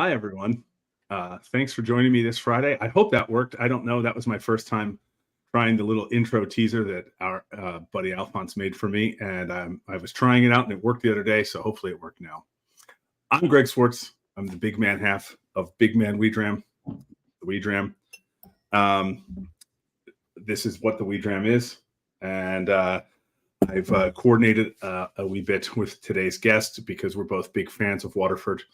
Hi, everyone. Thanks for joining me this Friday. I hope that worked. I don't know. That was my first time trying the little intro teaser that our buddy Alphonse made for me. And I was trying it out and it worked the other day. So hopefully it worked now. I'm Greg Swartz. I'm the big man half of Big Man Dram, the Dram. This is what the Dram is. And I've coordinated a wee bit with today's guest because we're both big fans of Waterford.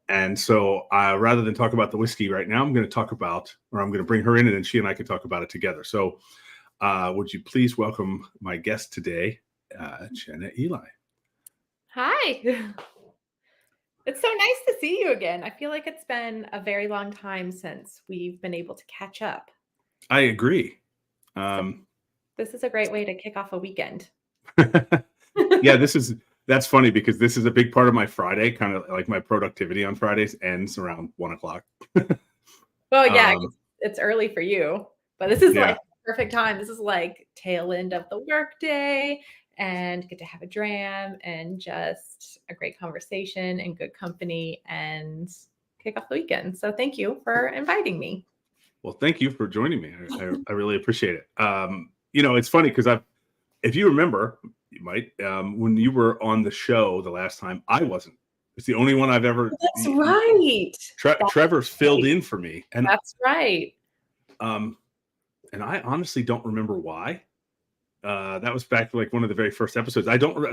And so rather than talk about the whiskey right now, I'm going to bring her in and then she and I can talk about it together. So would you please welcome my guest today, Jenna Elie. Hi. It's so nice to see you again. I feel like it's been a very long time since we've been able to catch up. I agree. This is a great way to kick off a weekend. Yeah, that's funny because this is a big part of my Friday, kind of like my productivity on Fridays ends around 1:00. Well, yeah, it's early for you, but this is like the perfect time. This is like tail end of the workday and get to have a dram and just a great conversation and good company and kick off the weekend. So thank you for inviting me. Well, thank you for joining me. I really appreciate it. It's funny because if you remember, you might, when you were on the show the last time, I wasn't. It's the only one I've ever. That's right. Trevor's filled in for me, and that's right. And I honestly don't remember why. That was back like one of the very first episodes.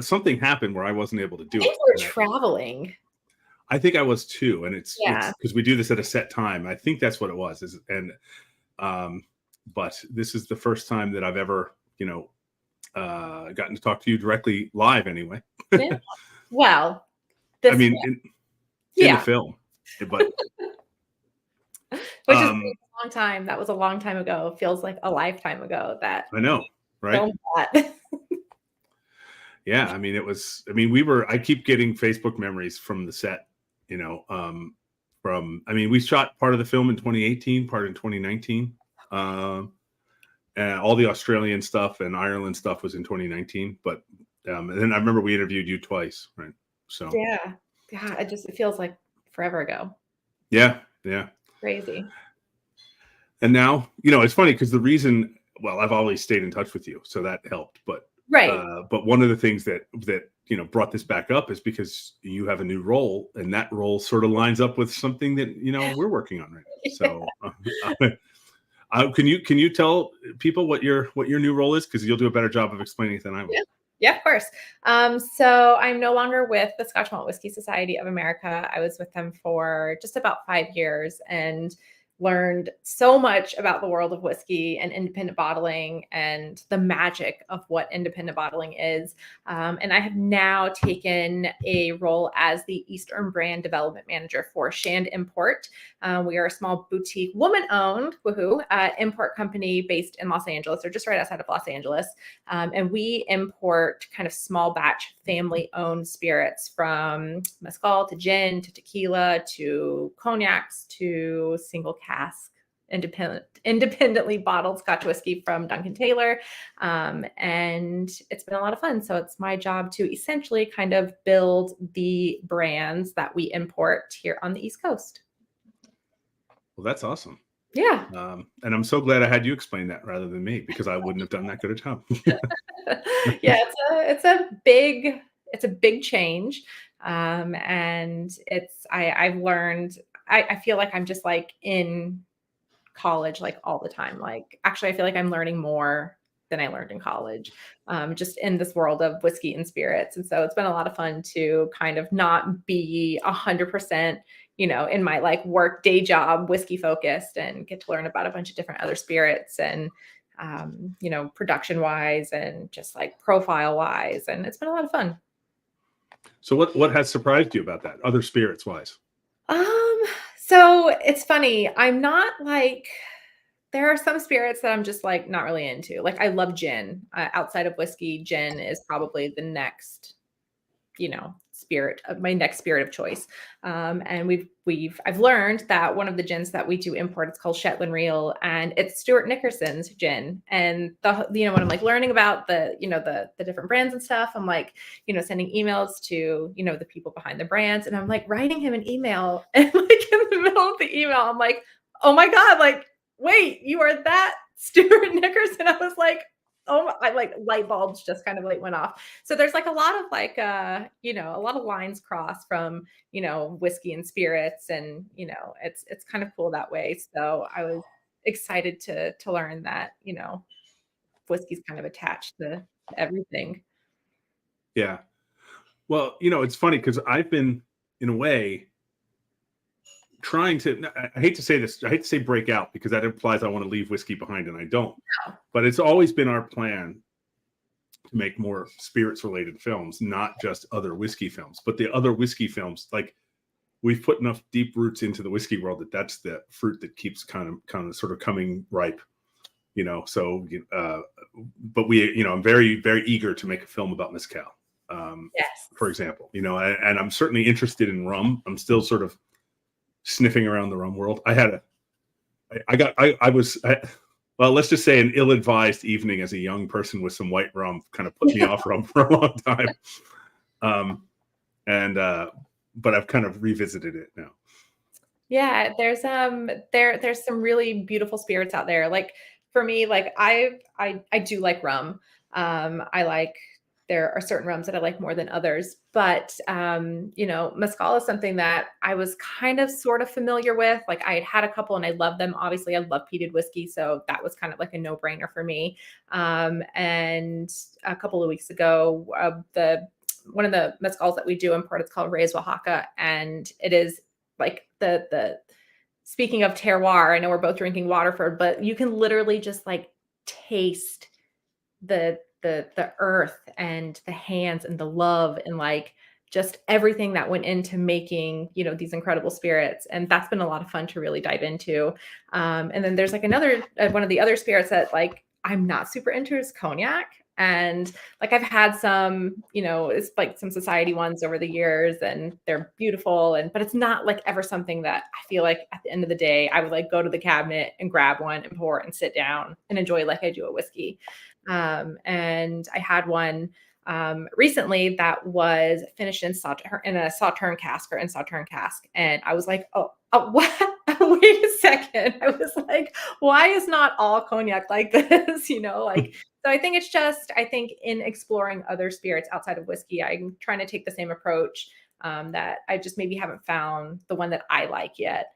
Something happened where I wasn't able to do it. You were traveling. I think I was too, and it's because we do this at a set time. I think that's what it was. But this is the first time that I've ever, gotten to talk to you directly live. Anyway. Yeah. Well, I mean, in the film, but which is a long time. That was a long time ago. It feels like a lifetime ago. That I know, right? Yeah, I mean, I keep getting Facebook memories from the set. We shot part of the film in 2018, part in 2019. And all the Australian stuff and Ireland stuff was in 2019. But and then I remember we interviewed you twice, right? So yeah, it feels like forever ago. Yeah. Crazy. And now, it's funny because I've always stayed in touch with you, so that helped. But right. But one of the things that brought this back up is because you have a new role, and that role sort of lines up with something that we're working on right now. So can you tell people what your new role is, because you'll do a better job of explaining it than I will. Yeah, of course. So I'm no longer with the Scotch Malt Whisky Society of America. I was with them for just about 5 years and learned so much about the world of whiskey and independent bottling and the magic of what independent bottling is. And I have now taken a role as the Eastern Brand Development Manager for Shand Import. We are a small boutique, woman-owned, import company based in Los Angeles, or just right outside of Los Angeles. And we import kind of small batch family-owned spirits, from mezcal to gin to tequila to cognacs to single cask independently bottled Scotch whiskey from Duncan Taylor. And it's been a lot of fun. So it's my job to essentially kind of build the brands that we import here on the East Coast. Well, that's awesome. Yeah. And I'm so glad I had you explain that rather than me, because I wouldn't have done that good a job. Yeah, it's a big change. And I've learned, I feel like I'm just like in college, like all the time. Like, actually, I feel like I'm learning more than I learned in college, just in this world of whiskey and spirits. And so it's been a lot of fun to kind of not be 100%, in my like work day job, whiskey focused, and get to learn about a bunch of different other spirits and, production wise and just like profile wise. And it's been a lot of fun. So what has surprised you about that, other spirits wise? So it's funny. I'm not like, there are some spirits that I'm just like not really into. Like, I love gin. Outside of whiskey, gin is probably the next spirit of my next spirit of choice. And I've learned that one of the gins that we do import, it's called Shetland Real, and it's Stuart Nickerson's gin. And when I'm like learning about the different brands and stuff, I'm like, sending emails to, the people behind the brands. And I'm like writing him an email, and like in the middle of the email, I'm like, oh my God, like, wait, you are that Stuart Nickerson? I was like, oh, I like light bulbs just kind of like went off. So there's like a lot of like, a lot of lines crossed from, whiskey and spirits, and, it's kind of cool that way. So I was excited to learn that, whiskey's kind of attached to everything. Yeah. Well, it's funny because I've been, in a way, trying to, I hate to say this, I hate to say break out, because that implies I want to leave whiskey behind, and I don't. Yeah. But it's always been our plan to make more spirits related films, not just other whiskey films. But the other whiskey films, like, we've put enough deep roots into the whiskey world that's the fruit that keeps kind of sort of coming ripe, so but I'm very, very eager to make a film about mezcal, Yes. for example, and I'm certainly interested in rum. I'm still sort of sniffing around the rum world. Well, let's just say an ill-advised evening as a young person with some white rum kind of put me off rum for a long time. But I've kind of revisited it now. Yeah, there's some really beautiful spirits out there. Like for me, like I do like rum. There are certain rums that I like more than others, but mezcal is something that I was kind of sort of familiar with. Like I had a couple and I love them. Obviously I love peated whiskey, so that was kind of like a no-brainer for me. And a couple of weeks ago, one of the mezcals that we do import, it's called Reyes Oaxaca, and it is like the speaking of terroir, I know we're both drinking Waterford, but you can literally just like taste the earth and the hands and the love and like just everything that went into making, these incredible spirits. And that's been a lot of fun to really dive into. And then there's like another, one of the other spirits that like I'm not super into is cognac. And like I've had some, it's like some society ones over the years, and they're beautiful, but it's not like ever something that I feel like at the end of the day I would like go to the cabinet and grab one and pour and sit down and enjoy like I do a whiskey. And I had one recently that was finished in a Sauterne cask, and I was like, oh what? Wait a second. I was like, why is not all cognac like this? So I think in exploring other spirits outside of whiskey, I'm trying to take the same approach, that I just maybe haven't found the one that I like yet.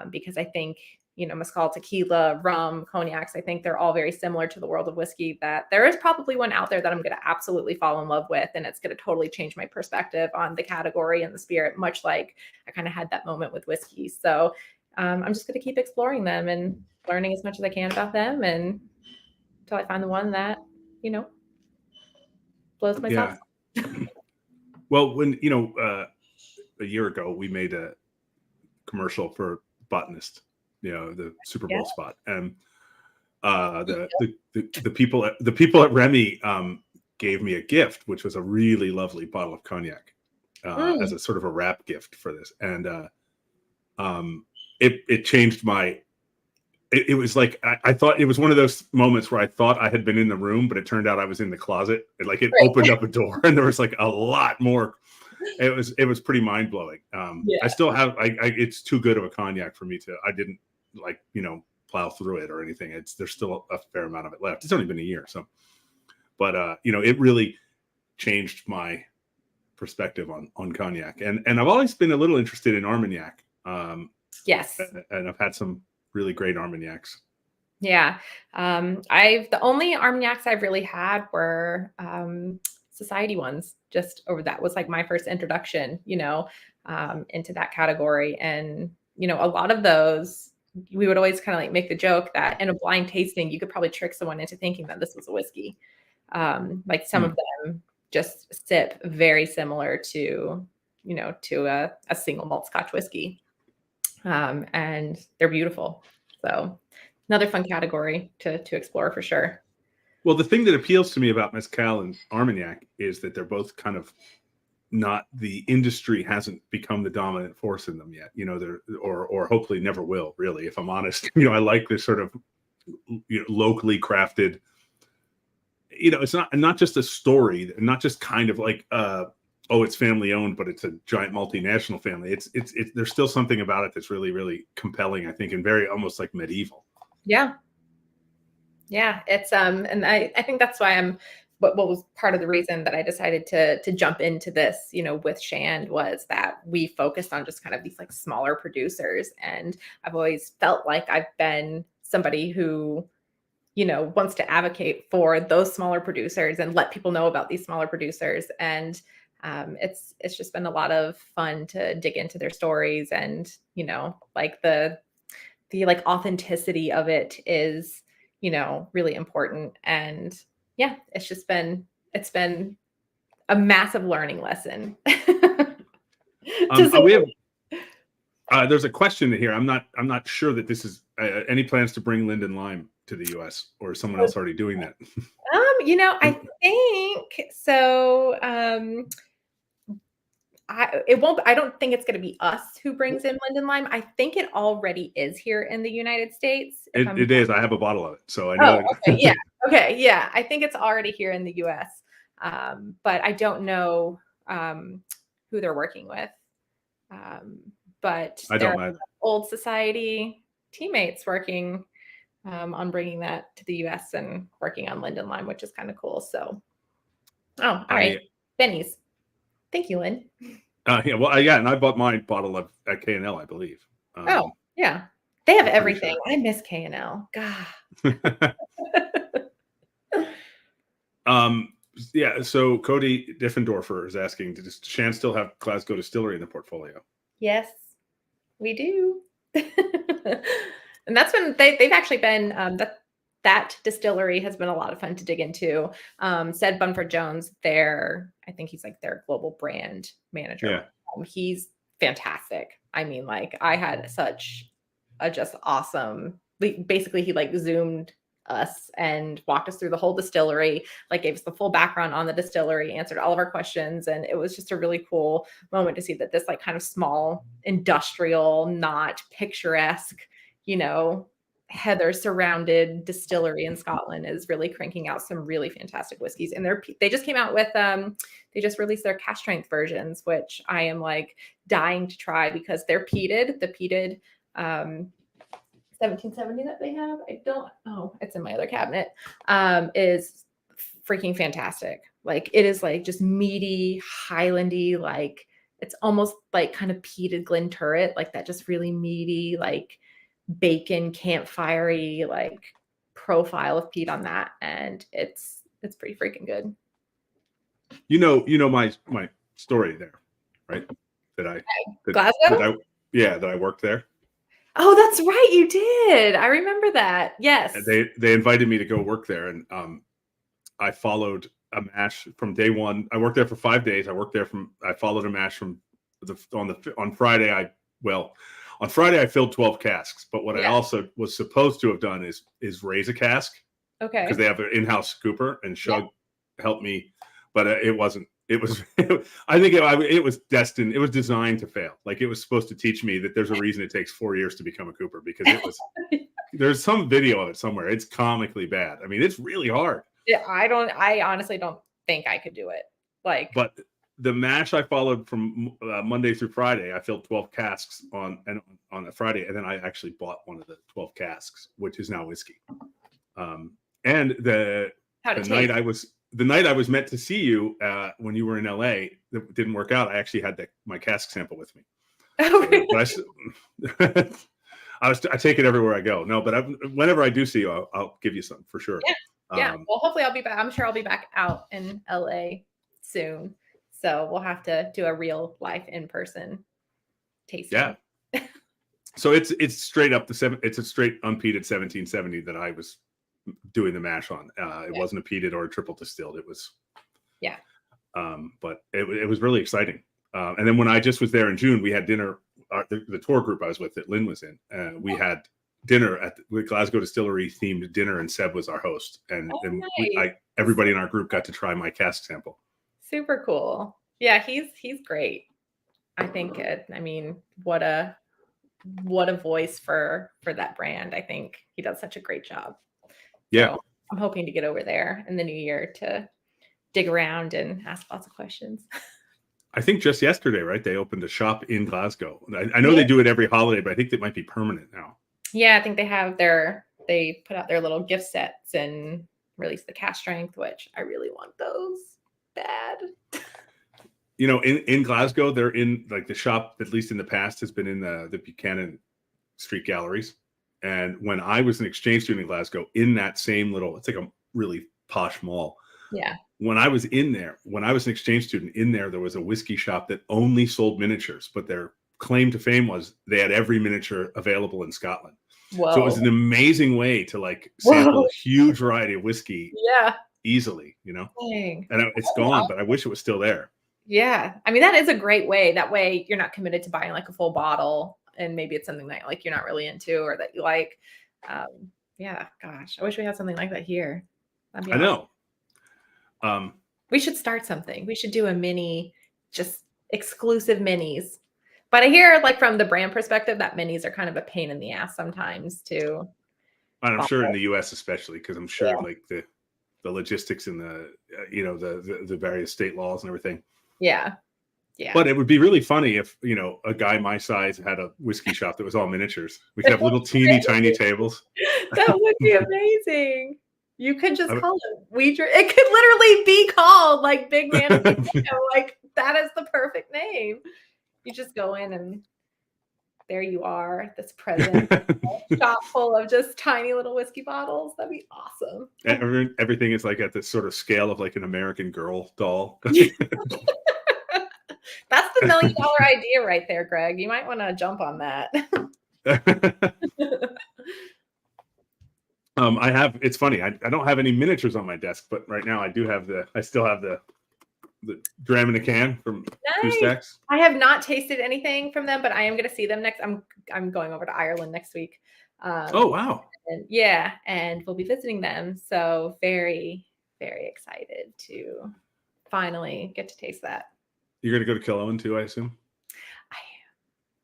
Because I think, mezcal, tequila, rum, cognacs, I think they're all very similar to the world of whiskey, that there is probably one out there that I'm going to absolutely fall in love with. And it's going to totally change my perspective on the category and the spirit, much like I kind of had that moment with whiskey. So I'm just going to keep exploring them and learning as much as I can about them, and until I find the one that, blows my socks off. Well, when, a year ago, we made a commercial for Botanist, the Super Bowl spot, and the people at Remy gave me a gift, which was a really lovely bottle of cognac as a sort of a wrap gift for this, and it changed my. It was like I thought it was one of those moments where I thought I had been in the room, but it turned out I was in the closet. It opened up a door, and there was like a lot more. It was pretty mind blowing. I still have. It's too good of a cognac for me to. I didn't plow through it or anything. There's still a fair amount of it left. It's only been a year, so. But it really changed my perspective on cognac, and I've always been a little interested in Armagnac. Yes, and I've had some really great Armagnacs. Yeah, the only Armagnacs I've really had were society ones. That was like my first introduction, into that category, and a lot of those. We would always kind of like make the joke that in a blind tasting, you could probably trick someone into thinking that this was a whiskey. Like some of them just sip very similar to, to a single malt Scotch whiskey. And they're beautiful. So another fun category to explore for sure. Well, the thing that appeals to me about mezcal and Armagnac is that they're both kind of the industry hasn't become the dominant force in them yet. Or hopefully never will. Really, if I'm honest, I like this sort of locally crafted. It's not just a story, not just kind of like it's family owned, but it's a giant multinational family. It's there's still something about it that's really, really compelling, I think, and very almost like medieval. Yeah. It's and I think that's why what was part of the reason that I decided to jump into this, with Shand, was that we focused on just kind of these like smaller producers, and I've always felt like I've been somebody who wants to advocate for those smaller producers and let people know about these smaller producers. And it's just been a lot of fun to dig into their stories, and like the like authenticity of it is really important. And yeah, it's been a massive learning lesson. There's a question here. I'm not sure that this is any plans to bring Linden Lime to the U.S. or is someone else already doing that? I think so. I don't think it's going to be us who brings in Linden Lime. I think it already is here in the United States. It is. I have a bottle of it, so I know. Okay. Yeah. Okay. Yeah. I think it's already here in the US. But I don't know who they're working with. But I don't know. Old Society teammates working on bringing that to the US and working on Linden Lime, which is kind of cool. So, all right. Benny's. Thank you, Lynn. And I bought my bottle at K&L, I believe. Yeah. They have everything. Sure. I miss K&L. God. So Cody Diffendorfer is asking, does Shand still have Glasgow Distillery in the portfolio? Yes, we do. And that's been, they've actually been, that distillery has been a lot of fun to dig into. Said Bunford Jones, I think he's like their global brand manager. Yeah. He's fantastic. I mean, like I had such a just awesome, basically he like Zoomed us and walked us through the whole distillery, like gave us the full background on the distillery, answered all of our questions. And it was just a really cool moment to see that this like kind of small industrial, not picturesque, heather surrounded distillery in Scotland is really cranking out some really fantastic whiskeys. And they just came out with they just released their cask strength versions, which I am like dying to try because they're peated. The peated 1770 that they have, it's in my other cabinet, is freaking fantastic. Like it is like just meaty, Highlandy, like it's almost like kind of peated Glenturret, like that just really meaty, like bacon campfirey like profile of peat on that, and it's pretty freaking good. My story there, right? Glasgow? That I worked there. Oh, that's right, you did. I remember that. Yes. They invited me to go work there, and I followed a mash from day one. I worked there for 5 days. I followed a mash from on Friday. On Friday, I filled 12 casks, but what I also was supposed to have done is raise a cask. Okay. Because they have an in-house cooper, and Shug helped me, but it wasn't. It was. I think it was destined. It was designed to fail. Like it was supposed to teach me that there's a reason it takes 4 years to become a cooper, because it was. There's some video of it somewhere. It's comically bad. I mean, it's really hard. Yeah, I honestly don't think I could do it. But the mash I followed from Monday through Friday, I filled 12 casks on a Friday, and then I actually bought one of the 12 casks, which is now whiskey. And the night I was meant to see you when you were in LA, that didn't work out. I actually had my cask sample with me. I take it everywhere I go. No, but whenever I do see you, I'll give you some for sure. Yeah. Well, hopefully I'll be back. I'm sure I'll be back out in LA soon. So we'll have to do a real life in-person tasting. Yeah. So it's straight up it's a straight unpeated 1770 that I was doing the mash on. It wasn't a peated or a triple distilled. It was. Yeah. But it was really exciting. And then when I just was there in June, we had dinner. The tour group I was with that Lynn was in, we had dinner at the Glasgow Distillery themed dinner, and Seb was our host. And nice. Everybody in our group got to try my cask sample. Super cool. Yeah, he's great. I think I mean, what a voice for that brand. I think he does such a great job. Yeah. So I'm hoping to get over there in the new year to dig around and ask lots of questions. I think just yesterday, right? They opened a shop in Glasgow. I know Yeah. they do it every holiday, but I think it might be permanent now. Yeah, I think they put out their little gift sets and released the cast strength, which I really want those bad. You know, in Glasgow, they're in like the shop, at least in the past, has been in the Buchanan Street galleries. And when I was an exchange student in Glasgow, in that same little, it's like a really posh mall. Yeah. When I was in there, when I was an exchange student in there, there was a whiskey shop that only sold miniatures, but their claim to fame was they had every miniature available in Scotland. Whoa. So it was an amazing way to like sample a huge variety of whiskey Yeah. easily, you know. Dang. And it's gone, but I wish it was still there. Yeah. I mean, that is a great way. That way you're not committed to buying like a full bottle and maybe it's something that like you're not really into or that you like. Yeah, gosh, I wish we had something like that here. That'd be I awesome. know. We should start something. We should do a mini, just exclusive minis. But I hear like from the brand perspective that minis are kind of a pain in the ass sometimes too. And I'm sure in the US especially, because I'm sure Yeah. like the logistics and the you know the various state laws and everything. Yeah. Yeah. But it would be really funny if, you know, a guy my size had a whiskey shop that was all miniatures. We could have little teeny tiny tables. That would be amazing. You could just call it it could literally be called like Big Man and Big Mango. Like that is the perfect name. You just go in and there you are, this present shop full of just tiny little whiskey bottles. That'd be awesome. Everything is like at this sort of scale of like an American Girl doll. That's the $1 million idea right there, Greg. You might want to jump on that. It's funny. I don't have any miniatures on my desk, but right now I still have the Dram in a can from Two Stacks. I have not tasted anything from them, but I am going to see them next. I'm going over to Ireland next week. Oh, wow. And we'll be visiting them. So very, very excited to finally get to taste that. You're going to go to Killowen too, I assume? I am.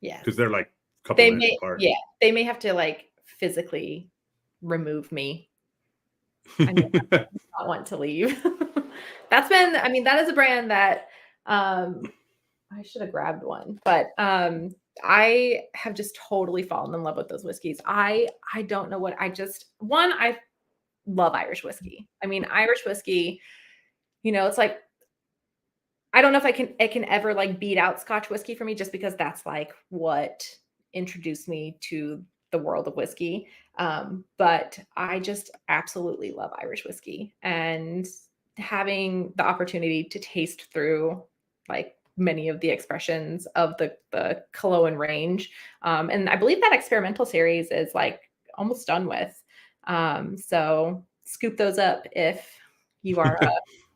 Yeah. Because they're like a couple minutes apart. Yeah. They may have to like physically remove me. I mean, I do not want to leave. That is a brand that I should have grabbed one, but I have just totally fallen in love with those whiskeys. I don't know what I love Irish whiskey. I mean, Irish whiskey, you know, it's like I don't know if it can ever like beat out Scotch whiskey for me just because that's like what introduced me to the world of whiskey. But I just absolutely love Irish whiskey and having the opportunity to taste through like many of the expressions of the Killowen range. And I believe that experimental series is like almost done with. So scoop those up if you are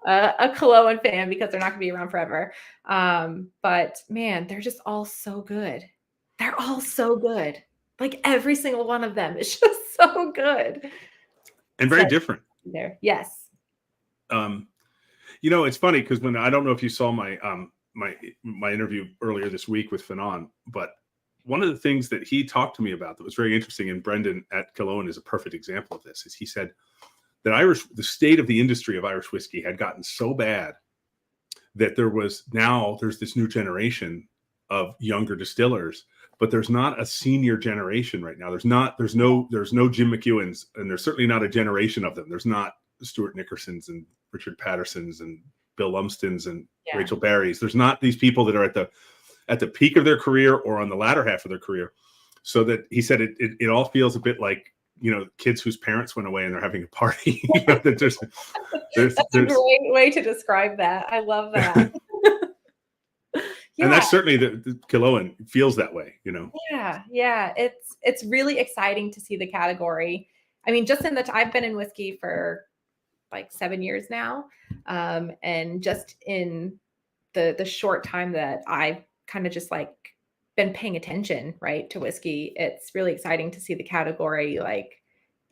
a Killowen fan because they're not going to be around forever. But man, they're just all so good. They're all so good. Like every single one of them is just so good. And very different. There. Yes. You know, it's funny because I don't know if you saw my my interview earlier this week with Fanon, but one of the things that he talked to me about that was very interesting, and Brendan at Killowen is a perfect example of this, is he said that the state of the industry of Irish whiskey had gotten so bad that there's this new generation of younger distillers, but there's not a senior generation right now. There's no Jim McEwens, and there's certainly not a generation of them. There's not Stuart Nickersons and Richard Pattersons and Bill Lumsdens and Rachel Barrys. There's not these people that are at the peak of their career or on the latter half of their career. So that he said it all feels a bit like, you know, kids whose parents went away and they're having a party. You know, that's a great way to describe that. I love that. And that's certainly the Killowen feels that way, you know. Yeah. It's really exciting to see the category. I mean, just I've been in whiskey for like 7 years now. And just in the short time that I've kind of just like been paying attention, right, to whiskey, it's really exciting to see the category like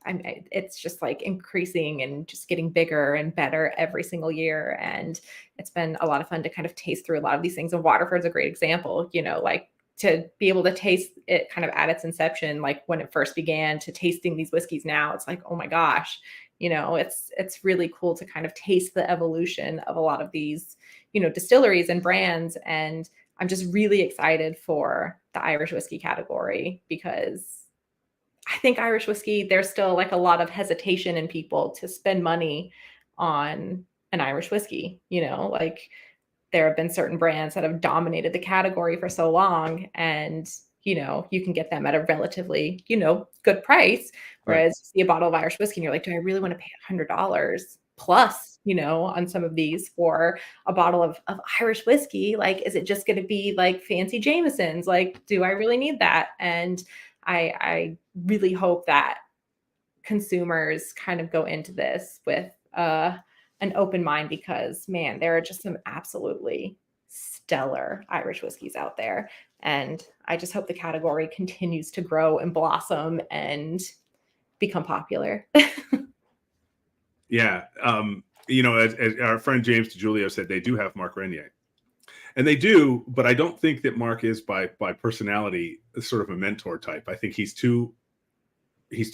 it's just like increasing and just getting bigger and better every single year. And it's been a lot of fun to kind of taste through a lot of these things. And Waterford's a great example, like to be able to taste it kind of at its inception, like when it first began, to tasting these whiskeys now, it's like, oh my gosh, it's really cool to kind of taste the evolution of a lot of these, distilleries and brands. And I'm just really excited for the Irish whiskey category, because I think Irish whiskey, there's still like a lot of hesitation in people to spend money on an Irish whiskey. Like there have been certain brands that have dominated the category for so long, and you can get them at a relatively, good price. Whereas you see a bottle of Irish whiskey and you're like, do I really want to pay $100 plus, on some of these for a bottle of Irish whiskey? Like, is it just going to be like fancy Jameson's? Like, do I really need that? And I really hope that consumers kind of go into this with an open mind, because man, there are just some absolutely stellar Irish whiskeys out there. And I just hope the category continues to grow and blossom and become popular. Yeah. As our friend James DiGiulio said, they do have Mark Renier. And they do, but I don't think that Mark is by personality sort of a mentor type. I think he's too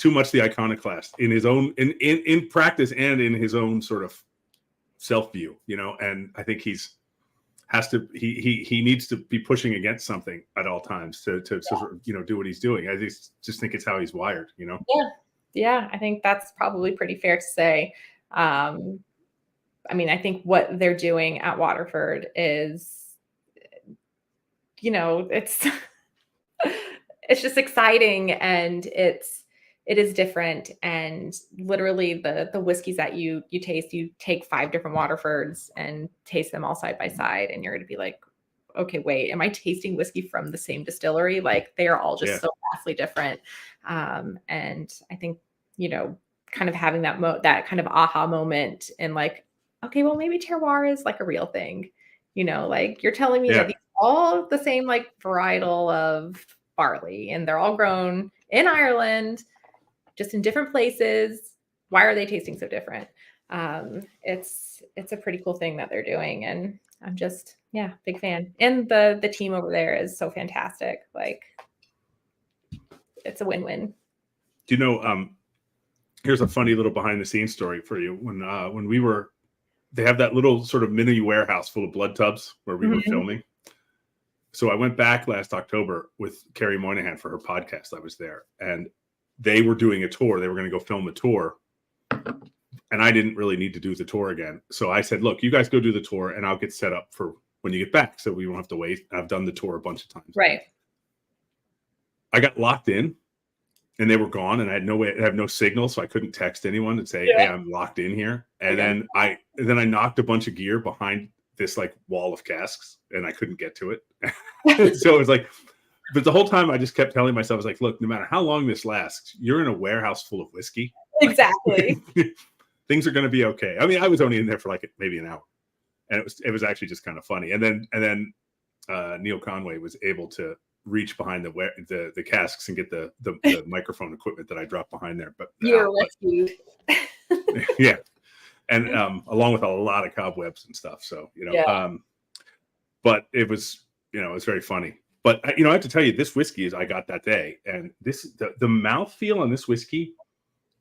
much the iconoclast in his own in practice and in his own sort of self view, and I think he needs to be pushing against something at all times to sort of, do what he's doing. I just think it's how he's wired, Yeah, I think that's probably pretty fair to say. I think what they're doing at Waterford is, it's it's just exciting, and it is different. And literally the whiskeys that you taste, you take 5 different Waterfords and taste them all side by side, and you're going to be like, okay, wait, am I tasting whiskey from the same distillery? Like, they are all just so vastly different. And I think, kind of having that kind of aha moment, and like, okay, well, maybe terroir is like a real thing, like you're telling me that these are all the same like varietal of barley, and they're all grown in Ireland, just in different places. Why are they tasting so different? It's a pretty cool thing that they're doing, and I'm just, big fan. And the team over there is so fantastic. Like, it's a win-win. Do you know, here's a funny little behind the scenes story for you. When they have that little sort of mini warehouse full of blood tubs where we were filming. So I went back last October with Carrie Moynihan for her podcast. I was there, and they were doing a tour. They were going to go film a tour, and I didn't really need to do the tour again. So I said, look, you guys go do the tour, and I'll get set up for when you get back, so we won't have to wait. I've done the tour a bunch of times. Right. I got locked in, and they were gone, and I have no signal, so I couldn't text anyone and say, hey, I'm locked in here. And then I knocked a bunch of gear behind this like wall of casks, and I couldn't get to it. So it was like, but the whole time I just kept telling myself, I was like, look, no matter how long this lasts, you're in a warehouse full of whiskey. Exactly. Things are going to be okay. I was only in there for like maybe an hour, and it was actually just kind of funny. And then Neil Conway was able to reach behind the casks and get the microphone equipment that I dropped behind there. But you're rescued. Yeah. And along with a lot of cobwebs and stuff. So, but it was, it was very funny. But, I have to tell you, this whiskey I got that day, and the mouthfeel on this whiskey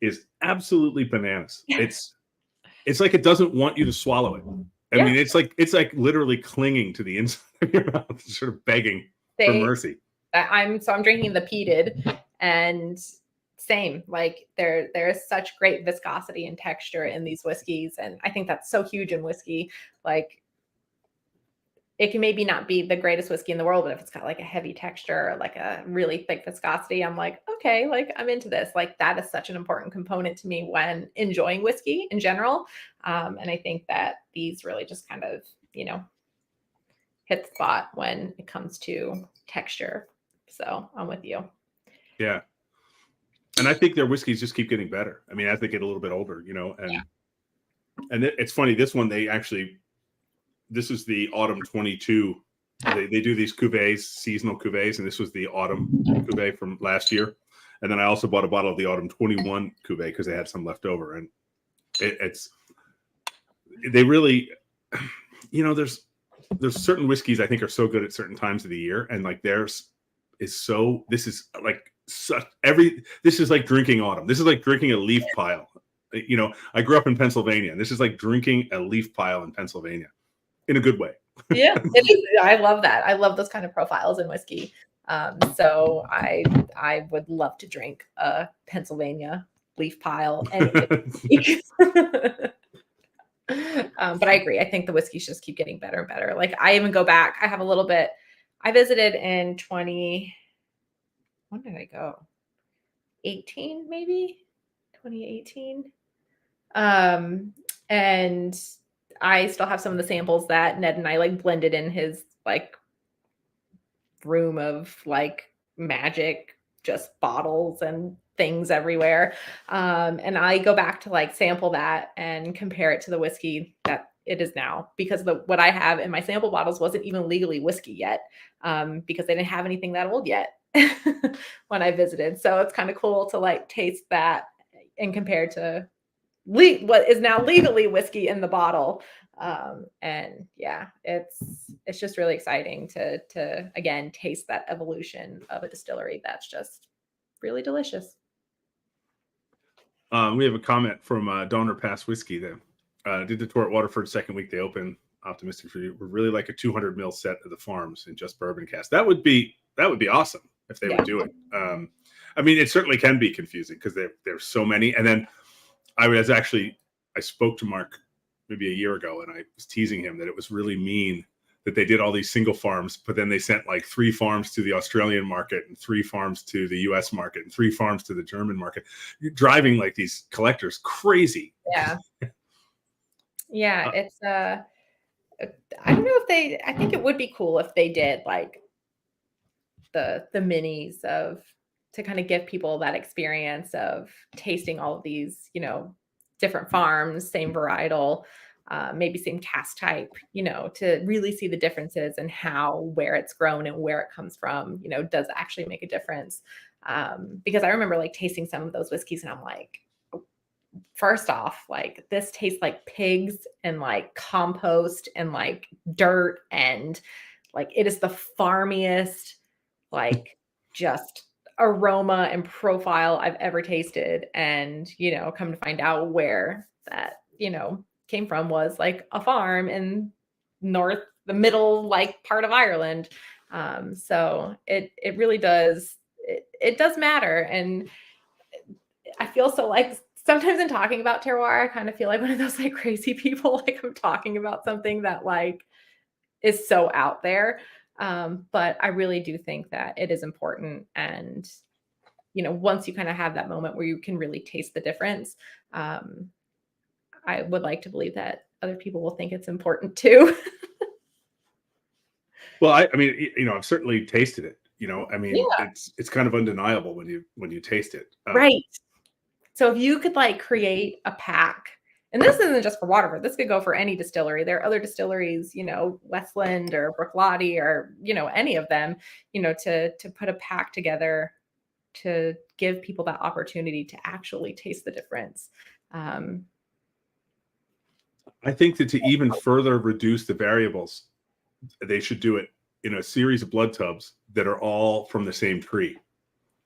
is absolutely bananas. It's like it doesn't want you to swallow it. I mean, it's like literally clinging to the inside of your mouth, sort of begging for mercy. I'm drinking the peated, and same, like there is such great viscosity and texture in these whiskeys, and I think that's so huge in whiskey. Like, it can maybe not be the greatest whiskey in the world, but if it's got like a heavy texture, like a really thick viscosity, I'm like, okay, like I'm into this. Like, that is such an important component to me when enjoying whiskey in general. And I think that these really just kind of, hit the spot when it comes to texture. So I'm with you. Yeah. And I think their whiskeys just keep getting better. I mean, as they get a little bit older, and it's funny, this one, this is the autumn 22. They do these cuvées, seasonal cuvées, and this was the autumn cuvée from last year. And then I also bought a bottle of the Autumn 21 Cuvée because they had some left over. And they really, there's certain whiskeys I think are so good at certain times of the year. And like this is like drinking autumn. This is like drinking a leaf pile. I grew up in Pennsylvania, and this is like drinking a leaf pile in Pennsylvania in a good way. Yeah, it is. I love that. I love those kind of profiles in whiskey. So I would love to drink a Pennsylvania leaf pile. But I agree. I think the whiskeys just keep getting better and better. Like I even go back. I have a little bit. I visited in when did I go? 18, maybe 2018. And I still have some of the samples that Ned and I like blended in his like room of like magic, just bottles and things everywhere. And I go back to like sample that and compare it to the whiskey that it is now, because what I have in my sample bottles wasn't even legally whiskey yet, because they didn't have anything that old yet when I visited. So it's kind of cool to like taste that and compare to what is now legally whiskey in the bottle. And yeah, it's just really exciting to again taste that evolution of a distillery that's just really delicious. We have a comment from Donner Pass Whiskey that did the tour at Waterford second week they opened. Optimistic for you. We're really like a 200 ml set of the farms in just bourbon cask. That would be awesome if they would do it. I mean, it certainly can be confusing because there's so many. And then I spoke to Mark maybe a year ago, and I was teasing him that it was really mean that they did all these single farms, but then they sent like 3 farms to the Australian market and 3 farms to the US market and 3 farms to the German market. You're driving like these collectors crazy. Yeah. Yeah. It's, I don't know if I think it would be cool if they did like the minis to kind of give people that experience of tasting all of these, different farms, same varietal, maybe same cask type, to really see the differences and where it's grown and where it comes from, does actually make a difference. Because I remember like tasting some of those whiskeys and I'm like, first off, like this tastes like pigs and like compost and like dirt, and like it is the farmiest, like just aroma and profile I've ever tasted. And, come to find out where that, came from was like a farm in the middle, like part of Ireland. So it really does, it does matter. And I feel so like sometimes in talking about terroir, I kind of feel like one of those like crazy people, like I'm talking about something that like is so out there. But I really do think that it is important. And, once you kind of have that moment where you can really taste the difference, I would like to believe that other people will think it's important too. Well, I mean, I've certainly tasted it. I mean, Yeah. it's kind of undeniable when you taste it. Right. So if you could like create a pack, and this isn't just for Waterford, this could go for any distillery. There are other distilleries, Westland or Brooklady or, any of them, to put a pack together to give people that opportunity to actually taste the difference. I think that to even further reduce the variables, they should do it in a series of blood tubs that are all from the same tree.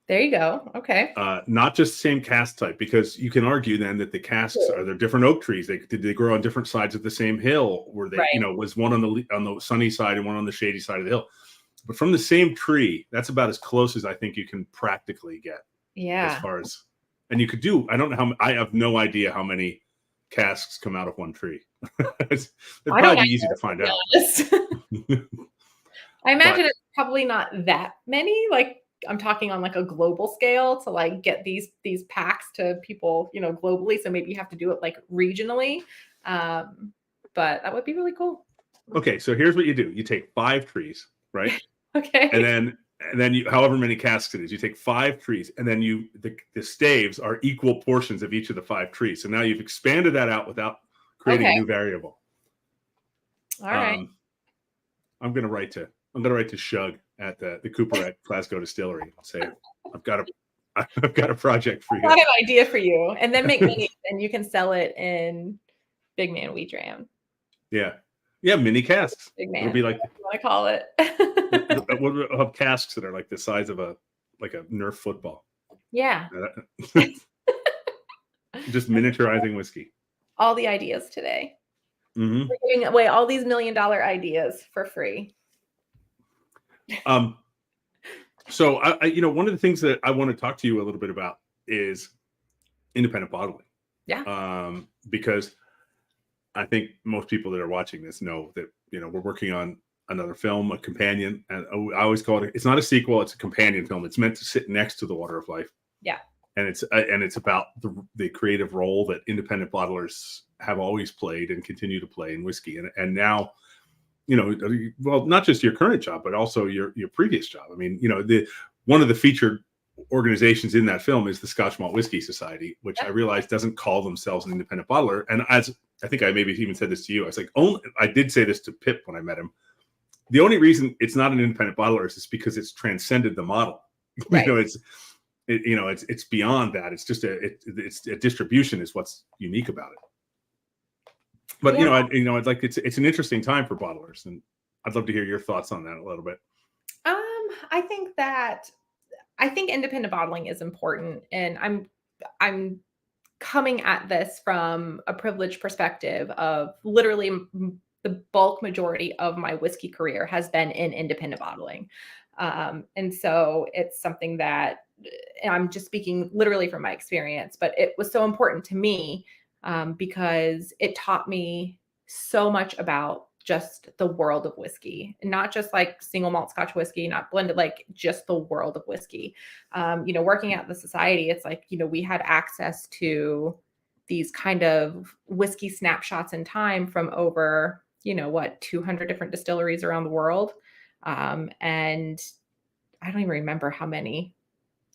There you go. Okay. Not just same cask type, because you can argue then that the casks are they're different oak trees. Did they grow on different sides of the same hill? Were they, Right. Was one on the sunny side and one on the shady side of the hill? But from the same tree, that's about as close as I think you can practically get. Yeah. As far as, and you could do, I have no idea how many casks come out of one tree. It'd probably be easy to find out. I imagine it's probably not that many. Like I'm talking on like a global scale to like get these packs to people, globally. So maybe you have to do it like regionally. But that would be really cool. Okay, so here's what you do: you take 5 trees, right? Okay. And then you, however many casks it is, you take 5 trees, and then the staves are equal portions of each of the 5 trees. So now you've expanded that out without creating a new variable. All right. I'm gonna write to Shug at the Cooper at Glasgow Distillery and say I've got I've got a project for I you. got an idea for you, and then make minis, and you can sell it in Big Man We Dram. Yeah, mini casks. Big Man. It'll be like, what I call it. we'll have casks that are like the size of a Nerf football. Yeah. Just miniaturizing whiskey. All the ideas today. Mm-hmm. We're giving away all these $1 million ideas for free. So I one of the things that I want to talk to you a little bit about is independent bottling. Yeah. Because I think most people that are watching this know that, we're working on another film, a companion, and I always call it, it's not a sequel, it's a companion film. It's meant to sit next to The Water of Life. Yeah. And it's about the creative role that independent bottlers have always played and continue to play in whiskey. And now, well, not just your current job, but also your previous job. I mean, one of the featured organizations in that film is the Scotch Malt Whisky Society, which I realize doesn't call themselves an independent bottler. And as I think I maybe even said this to you, I was like, I did say this to Pip when I met him. The only reason it's not an independent bottler is because it's transcended the model. Right. It's beyond that. It's just it's a distribution is what's unique about it. But I'd like it's an interesting time for bottlers, and I'd love to hear your thoughts on that a little bit. I think independent bottling is important, and I'm coming at this from a privileged perspective of literally the bulk majority of my whiskey career has been in independent bottling. And so it's something that, and I'm just speaking literally from my experience, but it was so important to me because it taught me so much about just the world of whiskey, and not just like single malt Scotch whiskey, not blended, like just the world of whiskey. Working at the society, it's like, we had access to these kind of whiskey snapshots in time from over, 200 different distilleries around the world. And I don't even remember how many.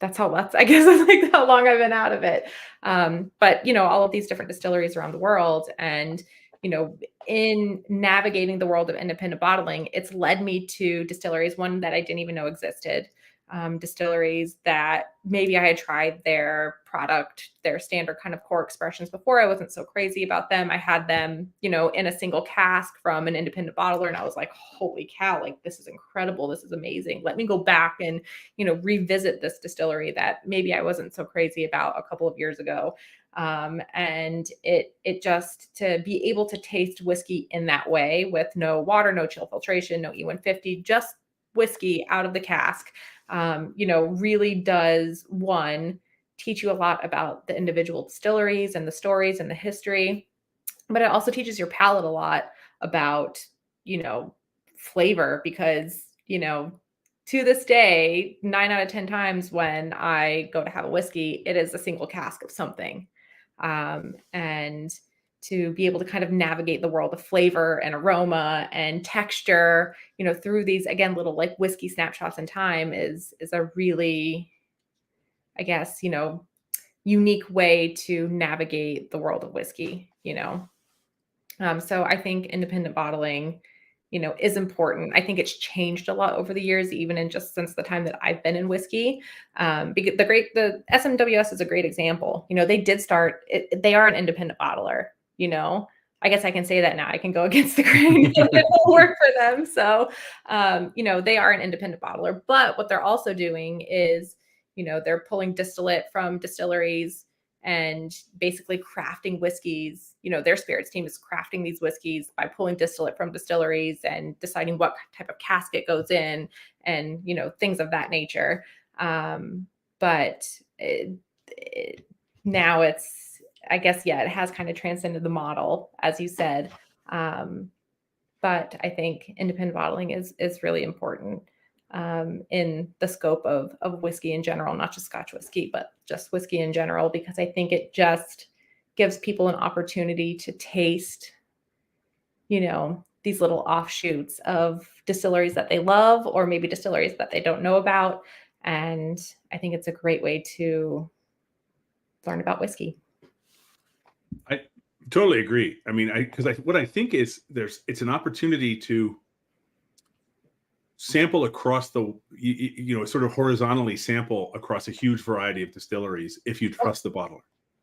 I guess that's like how long I've been out of it. But all of these different distilleries around the world, and in navigating the world of independent bottling, it's led me to distilleries, one that I didn't even know existed, distilleries that maybe I had tried their product, their standard kind of core expressions before. I wasn't so crazy about them. I had them, in a single cask from an independent bottler, and I was like, holy cow, like this is incredible. This is amazing. Let me go back and, revisit this distillery that maybe I wasn't so crazy about a couple of years ago. And it just to be able to taste whiskey in that way with no water, no chill filtration, no E150, just whiskey out of the cask, really does, one, teach you a lot about the individual distilleries and the stories and the history, but it also teaches your palate a lot about, flavor, because, to this day, 9 out of 10 times when I go to have a whiskey, it is a single cask of something. And to be able to kind of navigate the world of flavor and aroma and texture, through these, again, little like whiskey snapshots in time is a really, I guess, unique way to navigate the world of whiskey, So I think independent bottling, is important. I think it's changed a lot over the years, even in just since the time that I've been in whiskey. Because the SMWS is a great example. They did start, they are an independent bottler, I guess I can say that now. I can go against the grain. It won't work for them. So, they are an independent bottler, but what they're also doing is, they're pulling distillate from distilleries and basically crafting whiskeys. Their spirits team is crafting these whiskeys by pulling distillate from distilleries and deciding what type of casket goes in, and, things of that nature. But now it's, I guess, it has kind of transcended the model, as you said. But I think independent bottling is really important in the scope of whiskey in general, not just Scotch whiskey, but just whiskey in general, because I think it just gives people an opportunity to taste, these little offshoots of distilleries that they love, or maybe distilleries that they don't know about. And I think it's a great way to learn about whiskey. I totally agree. I mean, what I think is it's an opportunity to sample across sort of horizontally sample across a huge variety of distilleries if you trust the bottler.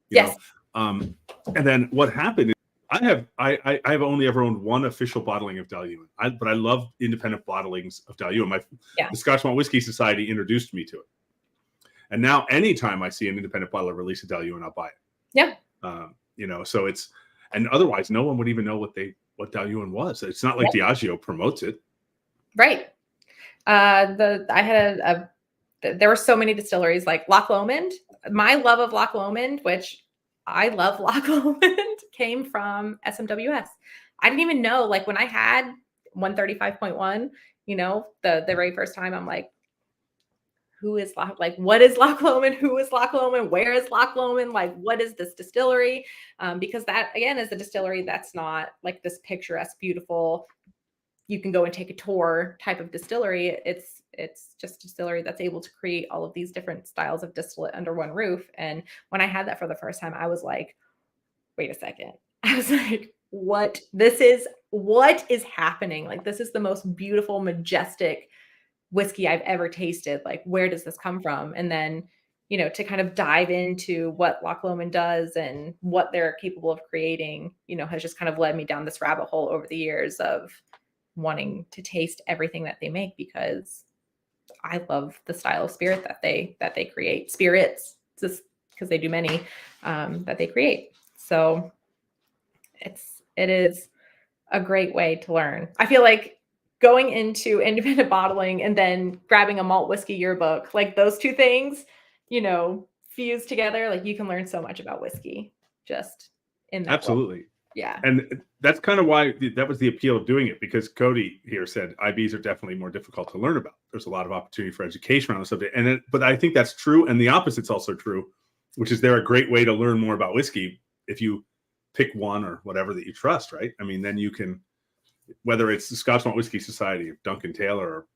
Yes. And then what happened is I've only ever owned one official bottling of Dalyun, but I love independent bottlings of Dalyun. The Scotch Malt Whisky Society introduced me to it, and now anytime I see an independent bottler release a Dalyun, I'll buy it. Yeah. So it's, and otherwise no one would even know what Dalyun was. It's not like Diageo promotes it. Right. There were so many distilleries like Loch Lomond. My love of Loch Lomond, which I love Loch Lomond, came from SMWS. I didn't even know, like when I had 135.1, the very first time, I'm like, what is Loch Lomond? Who is Loch Lomond? Where is Loch Lomond? Like, what is this distillery? Because that, again, is a distillery that's not like this picturesque, beautiful, you can go and take a tour type of distillery. It's just a distillery that's able to create all of these different styles of distillate under one roof. And when I had that for the first time, I was like, wait a second. I was like, what is happening? Like, this is the most beautiful, majestic whiskey I've ever tasted. Like, where does this come from? And then, to kind of dive into what Loch Lomond does and what they're capable of creating, has just kind of led me down this rabbit hole over the years of wanting to taste everything that they make, because I love the style of spirit that they create. Spirits, just because they do many that they create. So it is a great way to learn. I feel like going into independent bottling and then grabbing a malt whiskey yearbook, like those two things, fused together, like you can learn so much about whiskey just in that. Absolutely. World. Yeah. And that's kind of why that was the appeal of doing it, because Cody here said IBs are definitely more difficult to learn about. There's a lot of opportunity for education around the subject. But I think that's true. And the opposite's also true, which is they're a great way to learn more about whiskey if you pick one or whatever that you trust, right? I mean, then you can, whether it's the Scotch Malt Whisky Society or Duncan Taylor or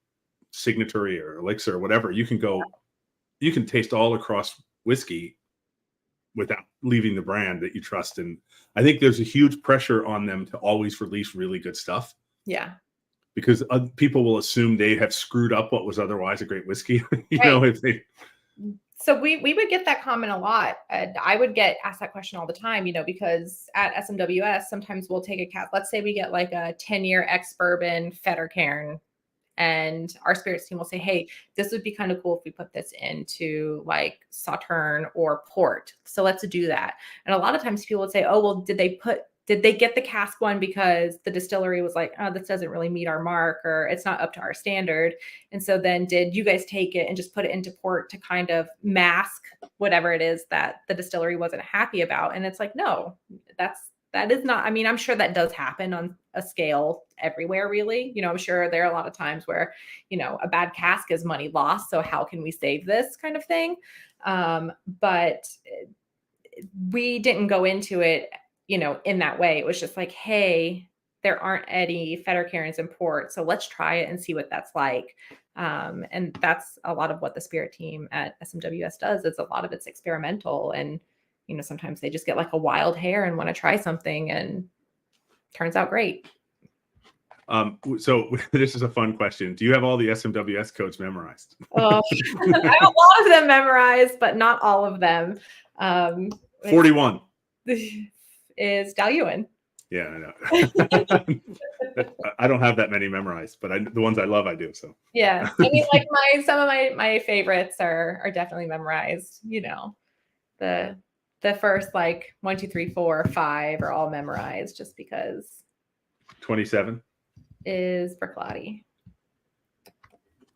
Signatory or Elixir or whatever, you can taste all across whiskey without leaving the brand that you trust. And I think there's a huge pressure on them to always release really good stuff. Yeah. Because people will assume they have screwed up what was otherwise a great whiskey. So we would get that comment a lot. I would get asked that question all the time, because at SMWS, sometimes we'll take a cast. Let's say we get like a 10-year ex-bourbon Fettercairn, and our spirits team will say, hey, this would be kind of cool if we put this into like Sauterne or port. So let's do that. And a lot of times people would say, oh, well, did they get the cask one because the distillery was like, oh, this doesn't really meet our mark, or it's not up to our standard. And so then did you guys take it and just put it into port to kind of mask whatever it is that the distillery wasn't happy about? And it's like, no, that is not, I mean, I'm sure that does happen on a scale everywhere, really. I'm sure there are a lot of times where, a bad cask is money lost. So how can we save this kind of thing? But we didn't go into it, in that way. It was just like, hey, there aren't any Fettercairns in port, so let's try it and see what that's like. And that's a lot of what the spirit team at SMWS does. It's a lot of it's experimental, and sometimes they just get like a wild hair and want to try something, and turns out great. So this is a fun question. Do you have all the SMWS codes memorized? I have a lot of them memorized, but not all of them. 41 is Dalyun. Yeah, I know. I don't have that many memorized, but the ones I love, I do. So yeah, I mean, like some of my favorites are definitely memorized. The first like 1, 2, 3, 4, 5 are all memorized just because. 27 is Berclati.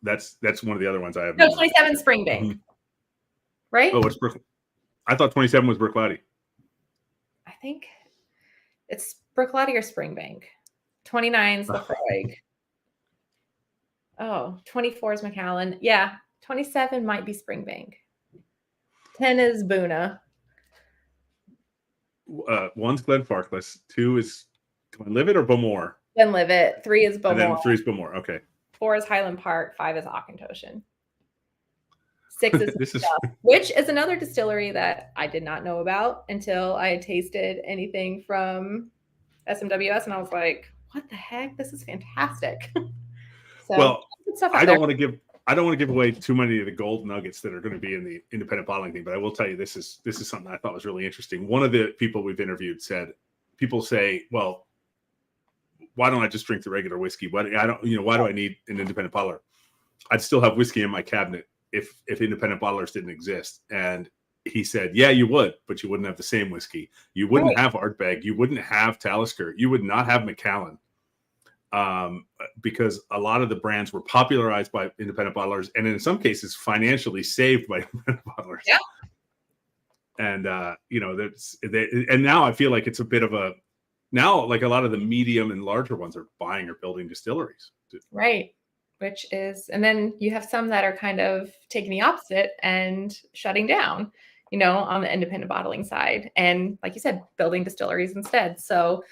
That's one of the other ones I have. No, 27 Springbank. Mm-hmm. Right? Oh, it's I thought 27 was Berclati. I think it's Berclati or Springbank. 29 is Lafroig. Oh, 24 is Macallan. Yeah, 27 might be Springbank. 10 is Boona. One's Glenfarclas. 2 is Glenlivet or Bowmore? Glenlivet. 3 is Bowmore. And then 3 is Bowmore. Okay. 4 is Highland Park. 5 is Auchentoshan. 6 is which is another distillery that I did not know about until I had tasted anything from SMWS, and I was like, what the heck? This is fantastic. So well, stuff out I there. don't want to give away too many of the gold nuggets that are going to be in the independent bottling thing, but I will tell you this is something I thought was really interesting. One of the people we've interviewed said, people say, well, why don't I just drink the regular whiskey? Why do I need an independent bottler? I'd still have whiskey in my cabinet if independent bottlers didn't exist. And he said, yeah, you would, but you wouldn't have the same whiskey. You wouldn't have Ardbeg. You wouldn't have Talisker. You would not have Macallan. Because a lot of the brands were popularized by independent bottlers, and in some cases financially saved by independent bottlers. Yeah. And and now I feel like it's a bit of like a lot of the medium and larger ones are buying or building distilleries. Right. And then you have some that are kind of taking the opposite and shutting down, on the independent bottling side. And like you said, building distilleries instead. So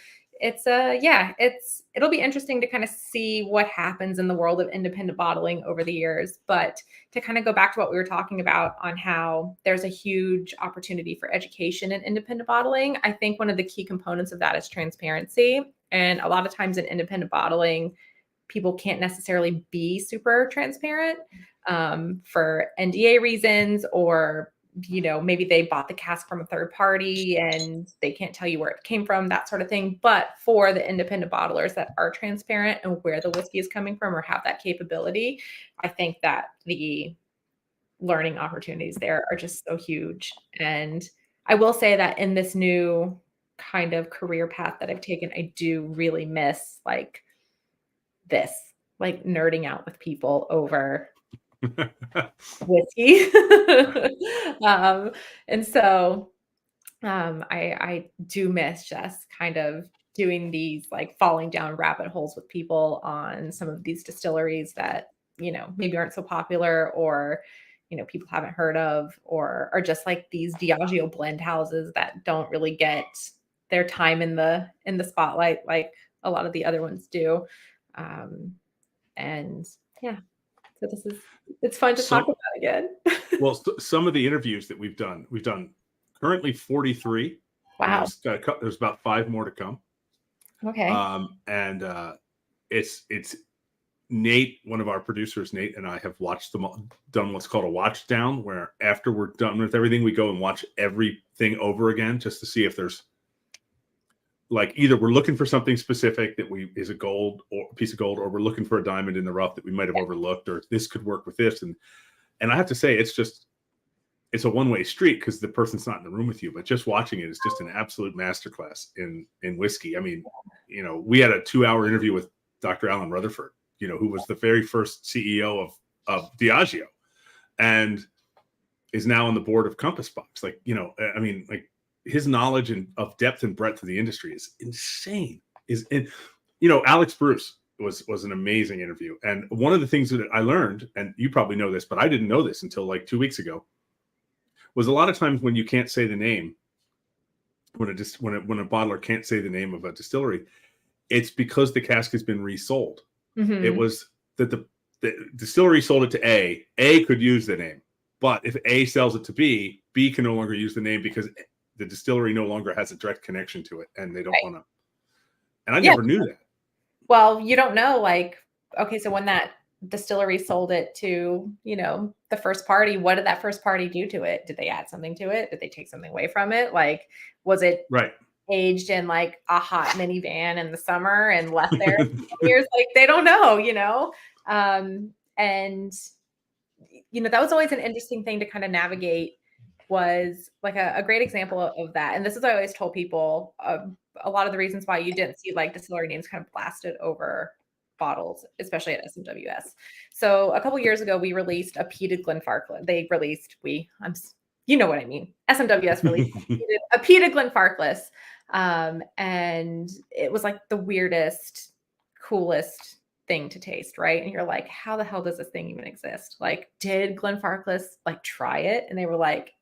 it'll be interesting to kind of see what happens in the world of independent bottling over the years. But to kind of go back to what we were talking about on how there's a huge opportunity for education in independent bottling, I think one of the key components of that is transparency. And a lot of times in independent bottling, people can't necessarily be super transparent for NDA reasons, or maybe they bought the cask from a third party and they can't tell you where it came from, that sort of thing. But for the independent bottlers that are transparent and where the whiskey is coming from or have that capability, I think that the learning opportunities there are just so huge. And I will say that in this new kind of career path that I've taken, I do really miss nerding out with people over whiskey. And so I do miss just kind of doing these falling down rabbit holes with people on some of these distilleries that maybe aren't so popular, or people haven't heard of, or are just like these Diageo blend houses that don't really get their time in the spotlight like a lot of the other ones do. And yeah, so it's fun to talk about again. Well, some of the interviews that we've done currently 43. Wow. There's about 5 more to come. Okay. And it's Nate, one of our producers, Nate and I have watched them all, done what's called a watch down, where after we're done with everything, we go and watch everything over again just to see if there's either we're looking for something specific that is a gold or a piece of gold, or we're looking for a diamond in the rough that we might have overlooked, or this could work with this. And I have to say, it's a one-way street because the person's not in the room with you, but just watching it is just an absolute masterclass in whiskey. I mean, we had a 2-hour interview with Dr. Alan Rutherford, who was the very first CEO of Diageo and is now on the board of Compass Box. His knowledge of depth and breadth of the industry is insane. Alex Bruce was an amazing interview. And one of the things that I learned, and you probably know this, but I didn't know this until 2 weeks ago, was a lot of times when you can't say the name, when a bottler can't say the name of a distillery, it's because the cask has been resold. Mm-hmm. It was that the distillery sold it to A. A could use the name, but if A sells it to B, B can no longer use the name because the distillery no longer has a direct connection to it, and they don't want to. And I never knew that. Well, you don't know, okay, so when that distillery sold it to, the first party, what did that first party do to it? Did they add something to it? Did they take something away from it? Was it aged in a hot minivan in the summer and left there for years? They don't know, and that was always an interesting thing to kind of navigate. Was a great example of that. And this is, I always told people, a lot of the reasons why you didn't see distillery names kind of blasted over bottles, especially at SMWS. So a couple years ago, we released a peated Glenfarclas. You know what I mean. SMWS released a peated Glenfarclas. And it was the weirdest, coolest thing to taste, right? And you're like, how the hell does this thing even exist? Did Glenfarclas try it? And they were like,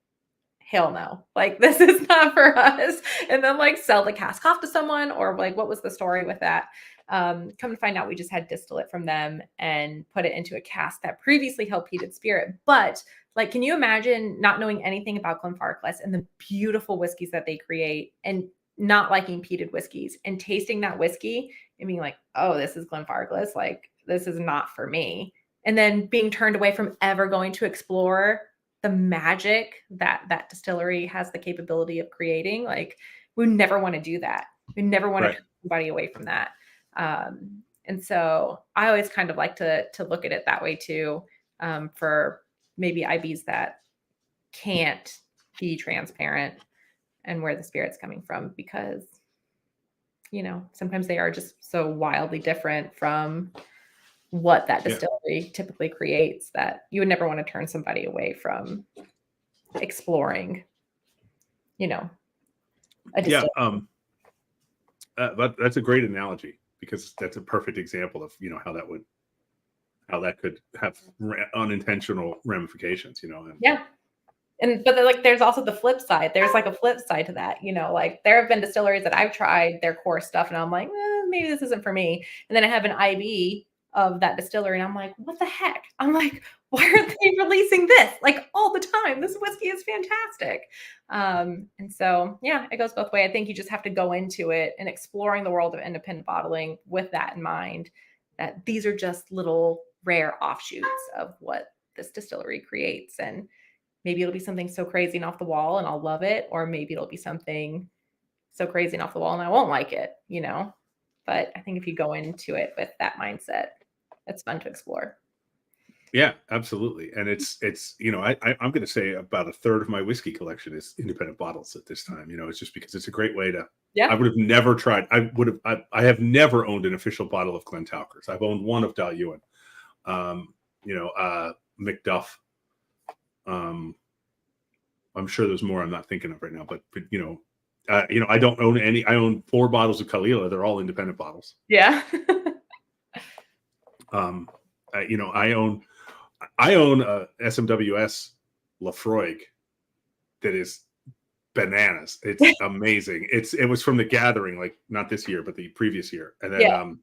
hell no, this is not for us. And then sell the cask off to someone, or what was the story with that? Come to find out, we just had distillate from them and put it into a cask that previously held peated spirit. But can you imagine not knowing anything about Glenfarclas and the beautiful whiskeys that they create, and not liking peated whiskeys, and tasting that whiskey and being oh, this is Glenfarclas, this is not for me. and then being turned away from ever going to explore the magic that that distillery has the capability of creating. Like, we never want to do that. We never want to turn somebody away from that. And so I always kind of like to look at it that way too, for maybe IBs that can't be transparent and where the spirit's coming from, because, you know, sometimes they are just so wildly different from what that distillery typically creates that you would never want to turn somebody away from exploring, you know, a distillery. But that's a great analogy, because that's a perfect example of, you know, how that could have unintentional ramifications, you know. And but like, there's also the flip side. There's like a flip side to that, you know, like there have been distilleries that I've tried their core stuff and I'm like, maybe this isn't for me. And then I have an IB of that distillery and I'm like, what the heck? I'm like, why aren't they releasing this like all the time? This whiskey is fantastic. And so, yeah, it goes both ways. I think you just have to go into it and exploring the world of independent bottling with that in mind, that these are just little rare offshoots of what this distillery creates. And maybe it'll be something so crazy and off the wall and I'll love it. Or maybe it'll be something so crazy and off the wall and I won't like it, you know? But I think if you go into it with that mindset, it's fun to explore. Yeah, absolutely. And it's, you know, I'm going to say about a third of my whiskey collection is independent bottles at this time. You know, it's just because it's a great way to, I would have never tried. I have never owned an official bottle of Glentalkers. I've owned one of Dalyuan, you know, McDuff. I'm sure there's more I'm not thinking of right now, but you know, I don't own any. I own 4 bottles of Kalila. They're all independent bottles. Yeah. You know, I own a SMWS Lafroig that is bananas. It's amazing. It was from the Gathering, like not this year, but the previous year. And then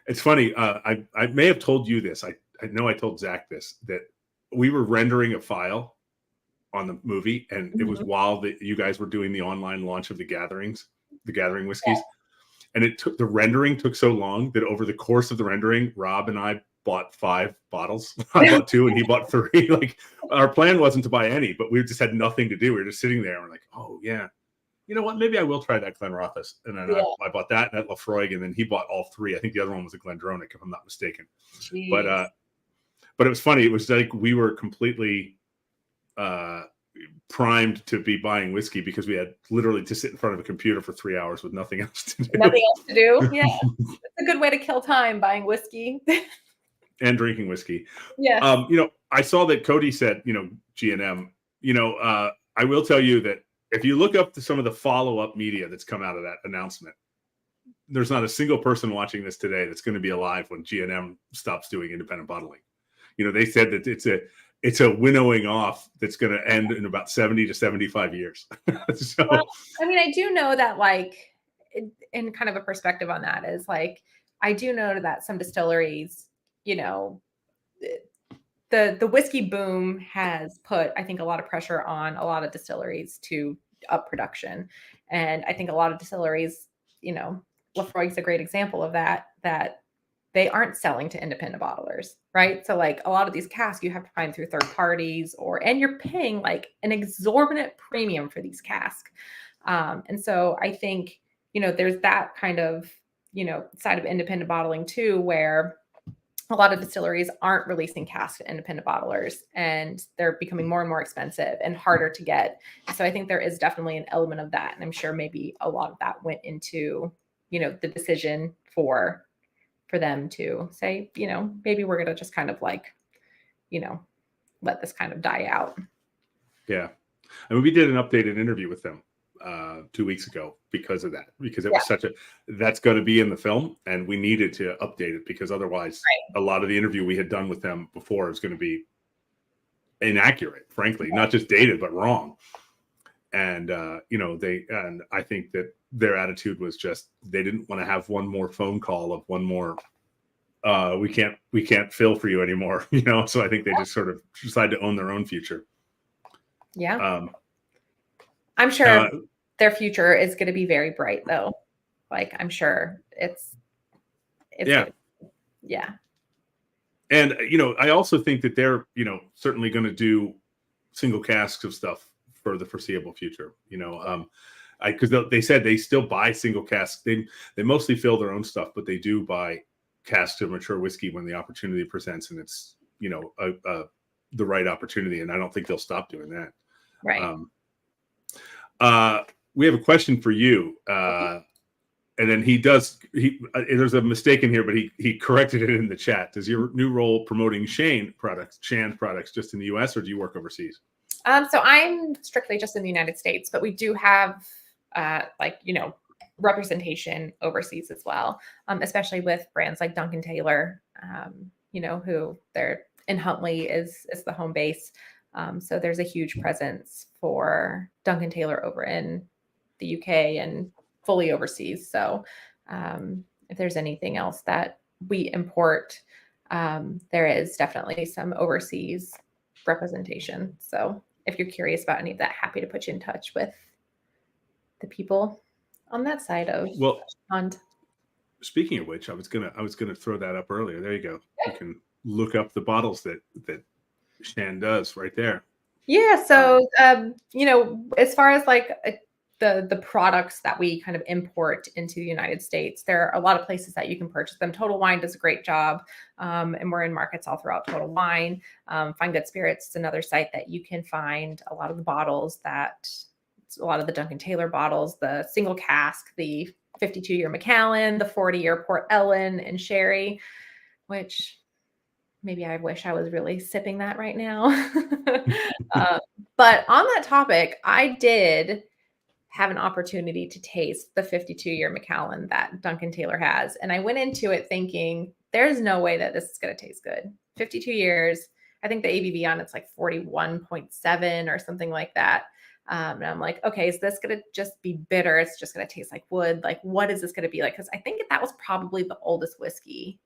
it's funny. I may have told you this. I know I told Zach this, that we were rendering a file on the movie, and it was while you guys were doing the online launch of the Gathering whiskeys. And the rendering took so long that over the course of the rendering, Rob and I bought 5 bottles. I bought 2 and he bought 3. Like, our plan wasn't to buy any, but we just had nothing to do. We were just sitting there and we're like, oh yeah, you know what? Maybe I will try that Glenrothes. And then I bought that and that Lafroig, and then he bought all 3. I think the other one was a Glendronach, if I'm not mistaken. Jeez. But it was funny. It was like we were completely primed to be buying whiskey because we had literally to sit in front of a computer for 3 hours with nothing else to do. Nothing else to do. Yeah. It's a good way to kill time, buying whiskey. And drinking whiskey. Yeah. You know, I saw that Cody said, you know, G&M, you know, I will tell you that if you look up to some of the follow-up media that's come out of that announcement, there's not a single person watching this today that's going to be alive when G&M stops doing independent bottling. You know, they said that it's a winnowing off that's going to end in about 70 to 75 years. So, well, I mean, I do know that, like, in kind of a perspective on that is, like, I do know that some distilleries, you know, the whiskey boom has put, I think, a lot of pressure on a lot of distilleries to up production. And I think a lot of distilleries, you know, Lafroig's a great example of that they aren't selling to independent bottlers, right? So like a lot of these casks you have to find through third parties, and you're paying like an exorbitant premium for these casks. And so I think, you know, there's that kind of, you know, side of independent bottling too, where a lot of distilleries aren't releasing casks to independent bottlers, and they're becoming more and more expensive and harder to get. So I think there is definitely an element of that. And I'm sure maybe a lot of that went into, you know, the decision for them to say, you know, maybe we're going to just kind of like, you know, let this kind of die out. Yeah. I mean, we did an updated interview with them 2 weeks ago because of that, because it was that's going to be in the film, and we needed to update it because otherwise a lot of the interview we had done with them before is going to be inaccurate, frankly, not just dated, but wrong. And, you know, and I think that their attitude was just, they didn't want to have one more phone call of one more, we can't fill for you anymore, you know? So I think they just sort of decided to own their own future. Yeah. I'm sure their future is going to be very bright though. Like, I'm sure it's yeah. yeah. And, I also think that they're, certainly going to do single casks of stuff for the foreseeable future, because they said they still buy single casks. They mostly fill their own stuff, but they do buy casks of mature whiskey when the opportunity presents, and it's, the right opportunity. And I don't think they'll stop doing that. Right. We have a question for you. And then there's a mistake in here, but he corrected it in the chat. Does your new role promoting Shand products just in the US, or do you work overseas? So I'm strictly just in the United States, but we do have representation overseas as well, especially with brands like Duncan Taylor, who they're in Huntley is the home base. So there's a huge presence for Duncan Taylor over in the UK and fully overseas. So if there's anything else that we import, there is definitely some overseas representation. So if you're curious about any of that, happy to put you in touch with the people on that side of the pond. Speaking of which, I was gonna throw that up earlier. There you go. You can look up the bottles that Shand does right there. Yeah. So as far as like the products that we kind of import into the United States, there are a lot of places that you can purchase them. Total Wine does a great job, and we're in markets all throughout Total Wine. Find Good Spirits is another site that you can find a lot of the bottles a lot of the Duncan Taylor bottles, the single cask, the 52-year Macallan, the 40-year Port Ellen and Sherry, which maybe I wish I was really sipping that right now. But on that topic, I did have an opportunity to taste the 52-year Macallan that Duncan Taylor has. And I went into it thinking, there's no way that this is going to taste good. 52 years, I think the ABV on it's like 41.7 or something like that. And I'm like, okay, is this going to just be bitter? It's just going to taste like wood. Like, what is this going to be like? Because I think that was probably the oldest whiskey.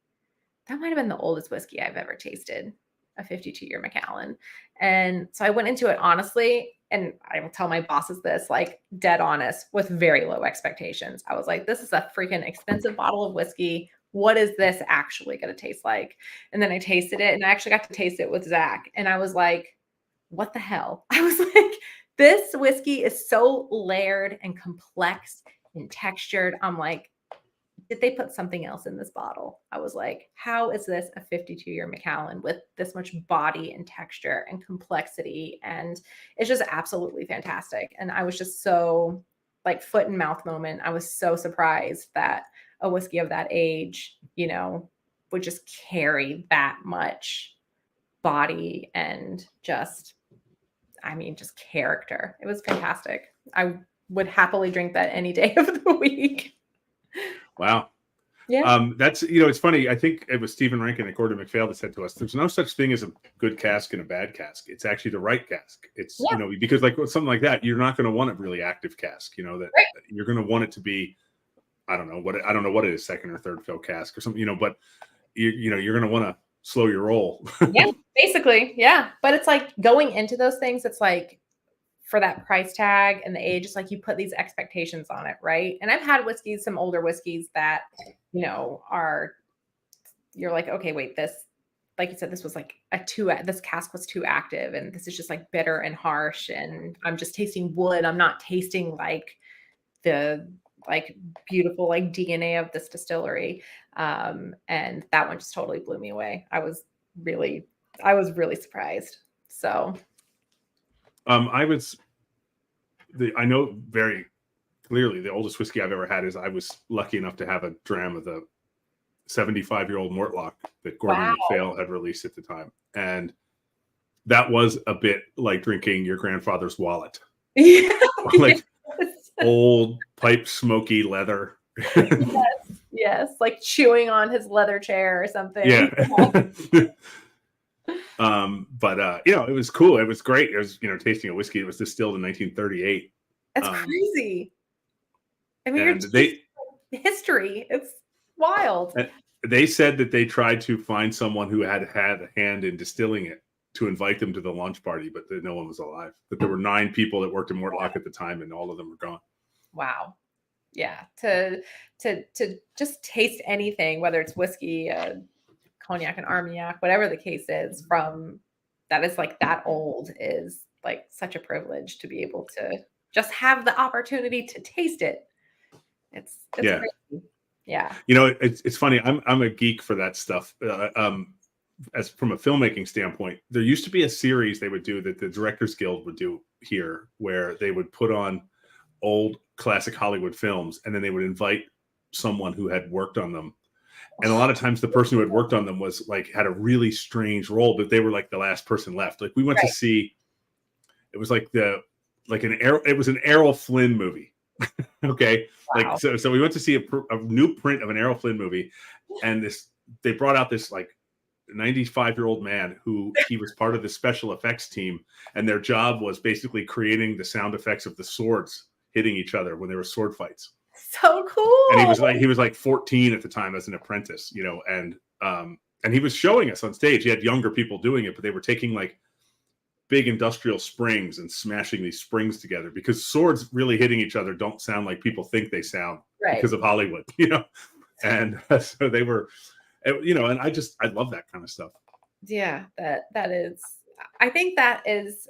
That might have been the oldest whiskey I've ever tasted, a 52-year Macallan. And so I went into it honestly, and I will tell my bosses this, like dead honest, with very low expectations. I was like, this is a freaking expensive bottle of whiskey. What is this actually going to taste like? And then I tasted it, and I actually got to taste it with Zach. And I was like, what the hell? I was like, this whiskey is so layered and complex and textured. I'm like, did they put something else in this bottle? I was like, how is this a 52-year Macallan with this much body and texture and complexity? And it's just absolutely fantastic. And I was just so like foot and mouth moment. I was so surprised that a whiskey of that age, would just carry that much body and just character. It was fantastic. I would happily drink that any day of the week. Wow. Yeah. That's, it's funny. I think it was Stephen Rankin and Gordon MacPhail that said to us, there's no such thing as a good cask and a bad cask. It's actually the right cask. It's, because like with something like that, you're not going to want a really active cask, that you're going to want it to be, I don't know what it is, second or third fill cask or something, but you're going to want to slow your roll. Yeah, basically. Yeah. But it's like going into those things, it's like, for that price tag and the age, it's like you put these expectations on it, right? And I've had whiskeys, some older whiskeys that, you're like, okay, wait, this, like you said, this was like this cask was too active, and this is just like bitter and harsh, and I'm just tasting wood. I'm not tasting like the like beautiful like DNA of this distillery. And that one just totally blew me away. I was really surprised. So I know very clearly the oldest whiskey I've ever had is I was lucky enough to have a dram of the 75-year-old Mortlock that Gordon MacPhail had released at the time. And that was a bit like drinking your grandfather's wallet. Yeah. Like old pipe smoky leather. Yes. Like chewing on his leather chair or something. Yeah. But it was cool. It was great. It was, tasting a whiskey. It was distilled in 1938. That's crazy. I mean, history. It's wild. They said that they tried to find someone who had a hand in distilling it to invite them to the lunch party, but no one was alive. That there were 9 people that worked in Mortlock at the time, and all of them were gone. Wow. Yeah. To just taste anything, whether it's whiskey, cognac and Armagnac, whatever the case is, from that is like that old, is like such a privilege to be able to just have the opportunity to taste it. It's Yeah. crazy. Yeah. It's funny. I'm a geek for that stuff. As from a filmmaking standpoint, there used to be a series they would do that the Directors Guild would do here, where they would put on old classic Hollywood films, and then they would invite someone who had worked on them. And a lot of times the person who had worked on them was like, had a really strange role, but they were like the last person left. Like we went to see, it was like it was an Errol Flynn movie. Okay. Wow. Like, so we went to see a new print of an Errol Flynn movie, and they brought out this like 95-year-old man who he was part of the special effects team, and their job was basically creating the sound effects of the swords hitting each other when there were sword fights. So cool. And he was like 14 at the time as an apprentice, and he was showing us on stage. He had younger people doing it, but they were taking like big industrial springs and smashing these springs together, because swords really hitting each other don't sound like people think they sound, because of Hollywood, and so they were, and I love that kind of stuff. Yeah, that is, I think that is,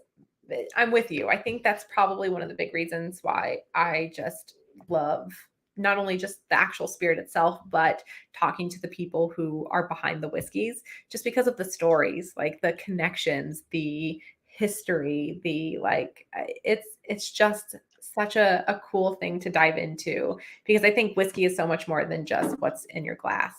I'm with you. I think that's probably one of the big reasons why I just love not only just the actual spirit itself, but talking to the people who are behind the whiskeys, just because of the stories, like the connections, the history, it's just such a cool thing to dive into, because I think whiskey is so much more than just what's in your glass,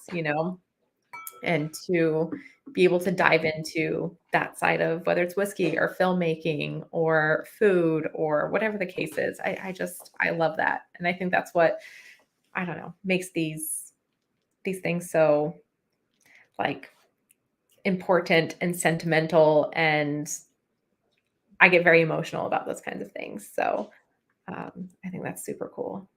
and to be able to dive into that side of whether it's whiskey or filmmaking or food or whatever the case is. I love that. And I think that's what, I don't know, makes these things so like important and sentimental. And I get very emotional about those kinds of things. So I think that's super cool.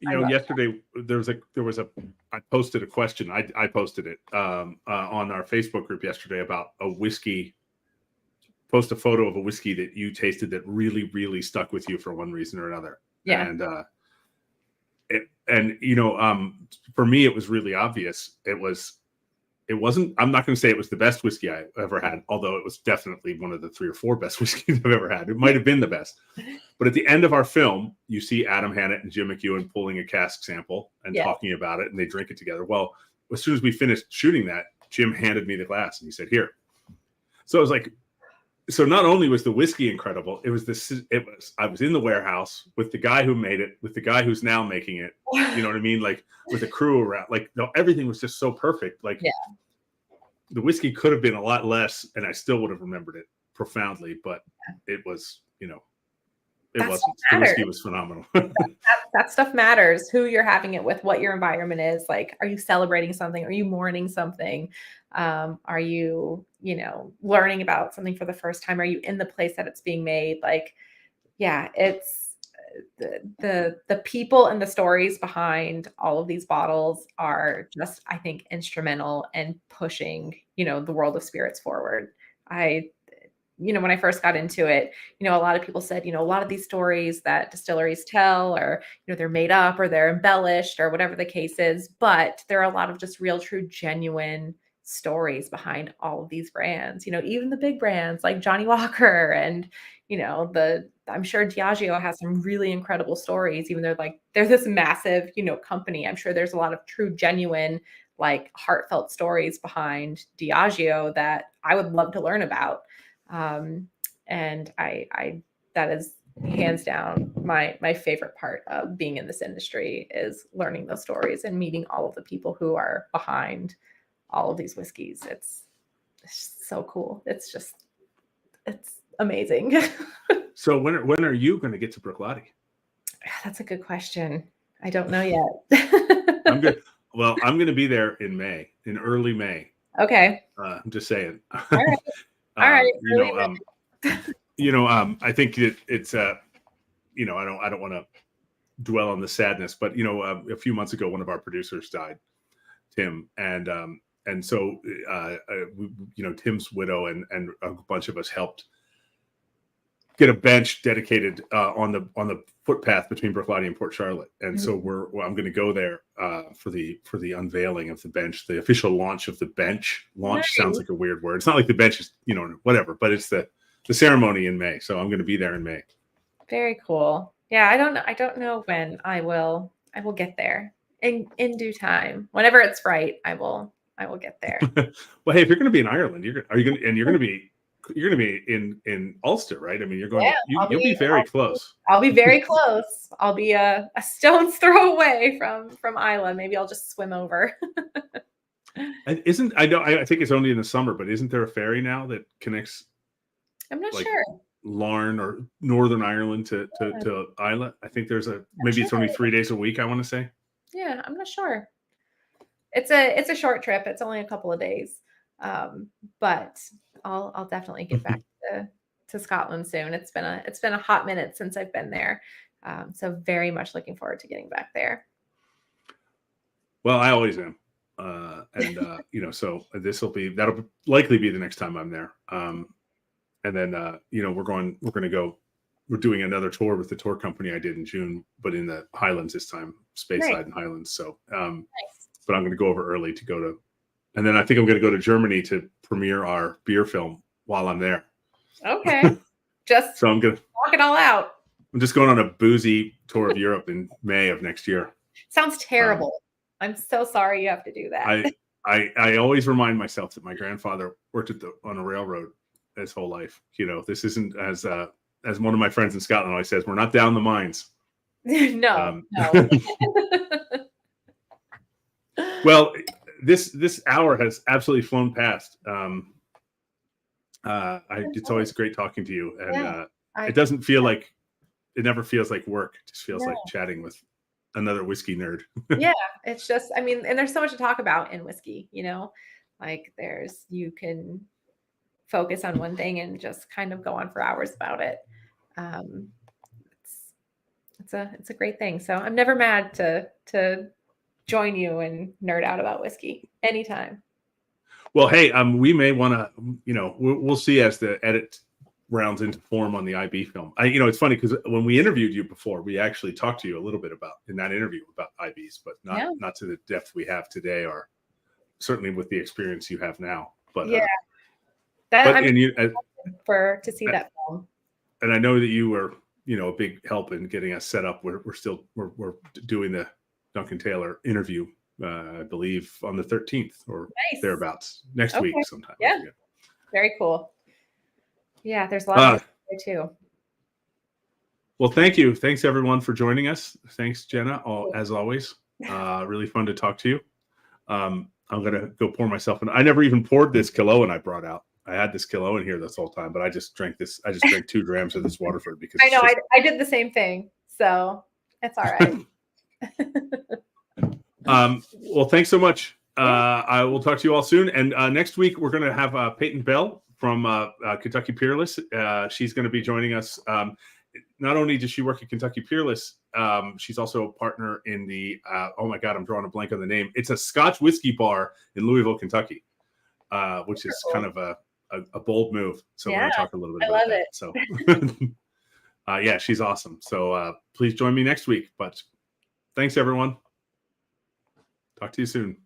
Yesterday I posted a question. I posted it on our Facebook group yesterday about a whiskey. Post a photo of a whiskey that you tasted that really, really stuck with you for one reason or another. Yeah. For me, it was really obvious. It wasn't, I'm not going to say it was the best whiskey I ever had, although it was definitely one of the 3 or 4 best whiskeys I've ever had. It might have been the best. But at the end of our film, you see Adam Hannett and Jim McEwen pulling a cask sample and talking about it, and they drink it together. Well, as soon as we finished shooting that, Jim handed me the glass and he said, "Here." So I was like, so not only was the whiskey incredible, I was in the warehouse with the guy who made it, with the guy who's now making it. You know what I mean? Like with the crew around, like everything was just so perfect. Like the whiskey could have been a lot less, and I still would have remembered it profoundly. But it was, it wasn't. The whiskey was phenomenal. that stuff matters. Who you're having it with, what your environment is. Like, are you celebrating something? Are you mourning something? Are you, learning about something for the first time? Are you in the place that it's being made? Like, yeah, it's the people and the stories behind all of these bottles are just, I think, instrumental in pushing, the world of spirits forward. When I first got into it, a lot of people said, a lot of these stories that distilleries tell are, they're made up or they're embellished or whatever the case is. But there are a lot of just real, true, genuine stories behind all of these brands, even the big brands like Johnny Walker and, I'm sure Diageo has some really incredible stories, even though they're this massive, company. I'm sure there's a lot of true, genuine, like heartfelt stories behind Diageo that I would love to learn about. And I that is hands down my favorite part of being in this industry, is learning those stories and meeting all of the people who are behind all of these whiskeys. It's so cool. It's amazing. So when are you going to get to Bruichladdich? That's a good question. I don't know yet. I'm good. Well, I'm going to be there in early May. Okay. I'm just saying. All right. All right. I think it's I don't want to dwell on the sadness, but a few months ago, one of our producers died, Tim, and so Tim's widow and a bunch of us helped get a bench dedicated on the footpath between Brookline and Port Charlotte, and so I'm going to go there for the unveiling of the bench, the official launch of the bench. Launch sounds like a weird word. It's not like the bench is whatever, but it's the ceremony in May. So I'm going to be there in May. Very cool. Yeah, I don't know when I will get there in due time. Whenever it's right, I will get there. Well, hey, if you're going to be in Ireland, you're going to be in Ulster, right? I mean, you're going. You'll be very close. I'll be very close. I'll be a stone's throw away from Isla. Maybe I'll just swim over. I think it's only in the summer, but isn't there a ferry now that connects? I'm not sure. Larne or Northern Ireland to Isla. I think there's it's only 3 days a week, I want to say. Yeah, I'm not sure. It's a short trip. It's only a couple of days. But I'll definitely get back to Scotland soon. It's been a hot minute since I've been there. So very much looking forward to getting back there. Well, I always am. So that'll likely be the next time I'm there. And then we're doing another tour with the tour company I did in June, but in the Highlands this time, Speyside and Highlands. So, nice. But I'm going to go over early to go to, and then I think I'm going to go to Germany to premiere our beer film while I'm there. Okay. So I'm going to walk it all out. I'm just going on a boozy tour of Europe in May of next year. Sounds terrible. I'm so sorry you have to do that. I always remind myself that my grandfather worked on a railroad his whole life. This isn't as one of my friends in Scotland always says, we're not down the mines. No. Well, this hour has absolutely flown past. It's always great talking to you, and it doesn't feel like it never feels like work. It just feels like chatting with another whiskey nerd. Yeah, it's just, and there's so much to talk about in whiskey. Like you can focus on one thing and just kind of go on for hours about it. It's a great thing. So I'm never mad to join you and nerd out about whiskey anytime. Well, hey, we may want to, we'll see as the edit rounds into form on the IB film. It's funny because when we interviewed you before, we actually talked to you a little bit in that interview about IBs, but not to the depth we have today, or certainly with the experience you have now. But to see that film. And I know that you were, a big help in getting us set up. We're doing the Duncan Taylor interview, I believe on the 13th or thereabouts next week sometime. Yeah. Very cool. Yeah. There's a lot of there too. Well, thank you. Thanks everyone for joining us. Thanks, Jenna. As always, really fun to talk to you. I'm going to go pour myself I never even poured this Killowen I brought out. I had this Killowen here this whole time, but I just drank 2 drams of this Waterford because I know I did the same thing. So it's all right. Well, thanks so much. I will talk to you all soon. And next week, we're going to have Peyton Bell from Kentucky Peerless. She's going to be joining us. Not only does she work at Kentucky Peerless, she's also a partner in the, oh my God, I'm drawing a blank on the name. It's a Scotch whiskey bar in Louisville, Kentucky, which is kind of a bold move. So we're going to talk a little bit about that. So she's awesome. So please join me next week. But thanks, everyone. Talk to you soon.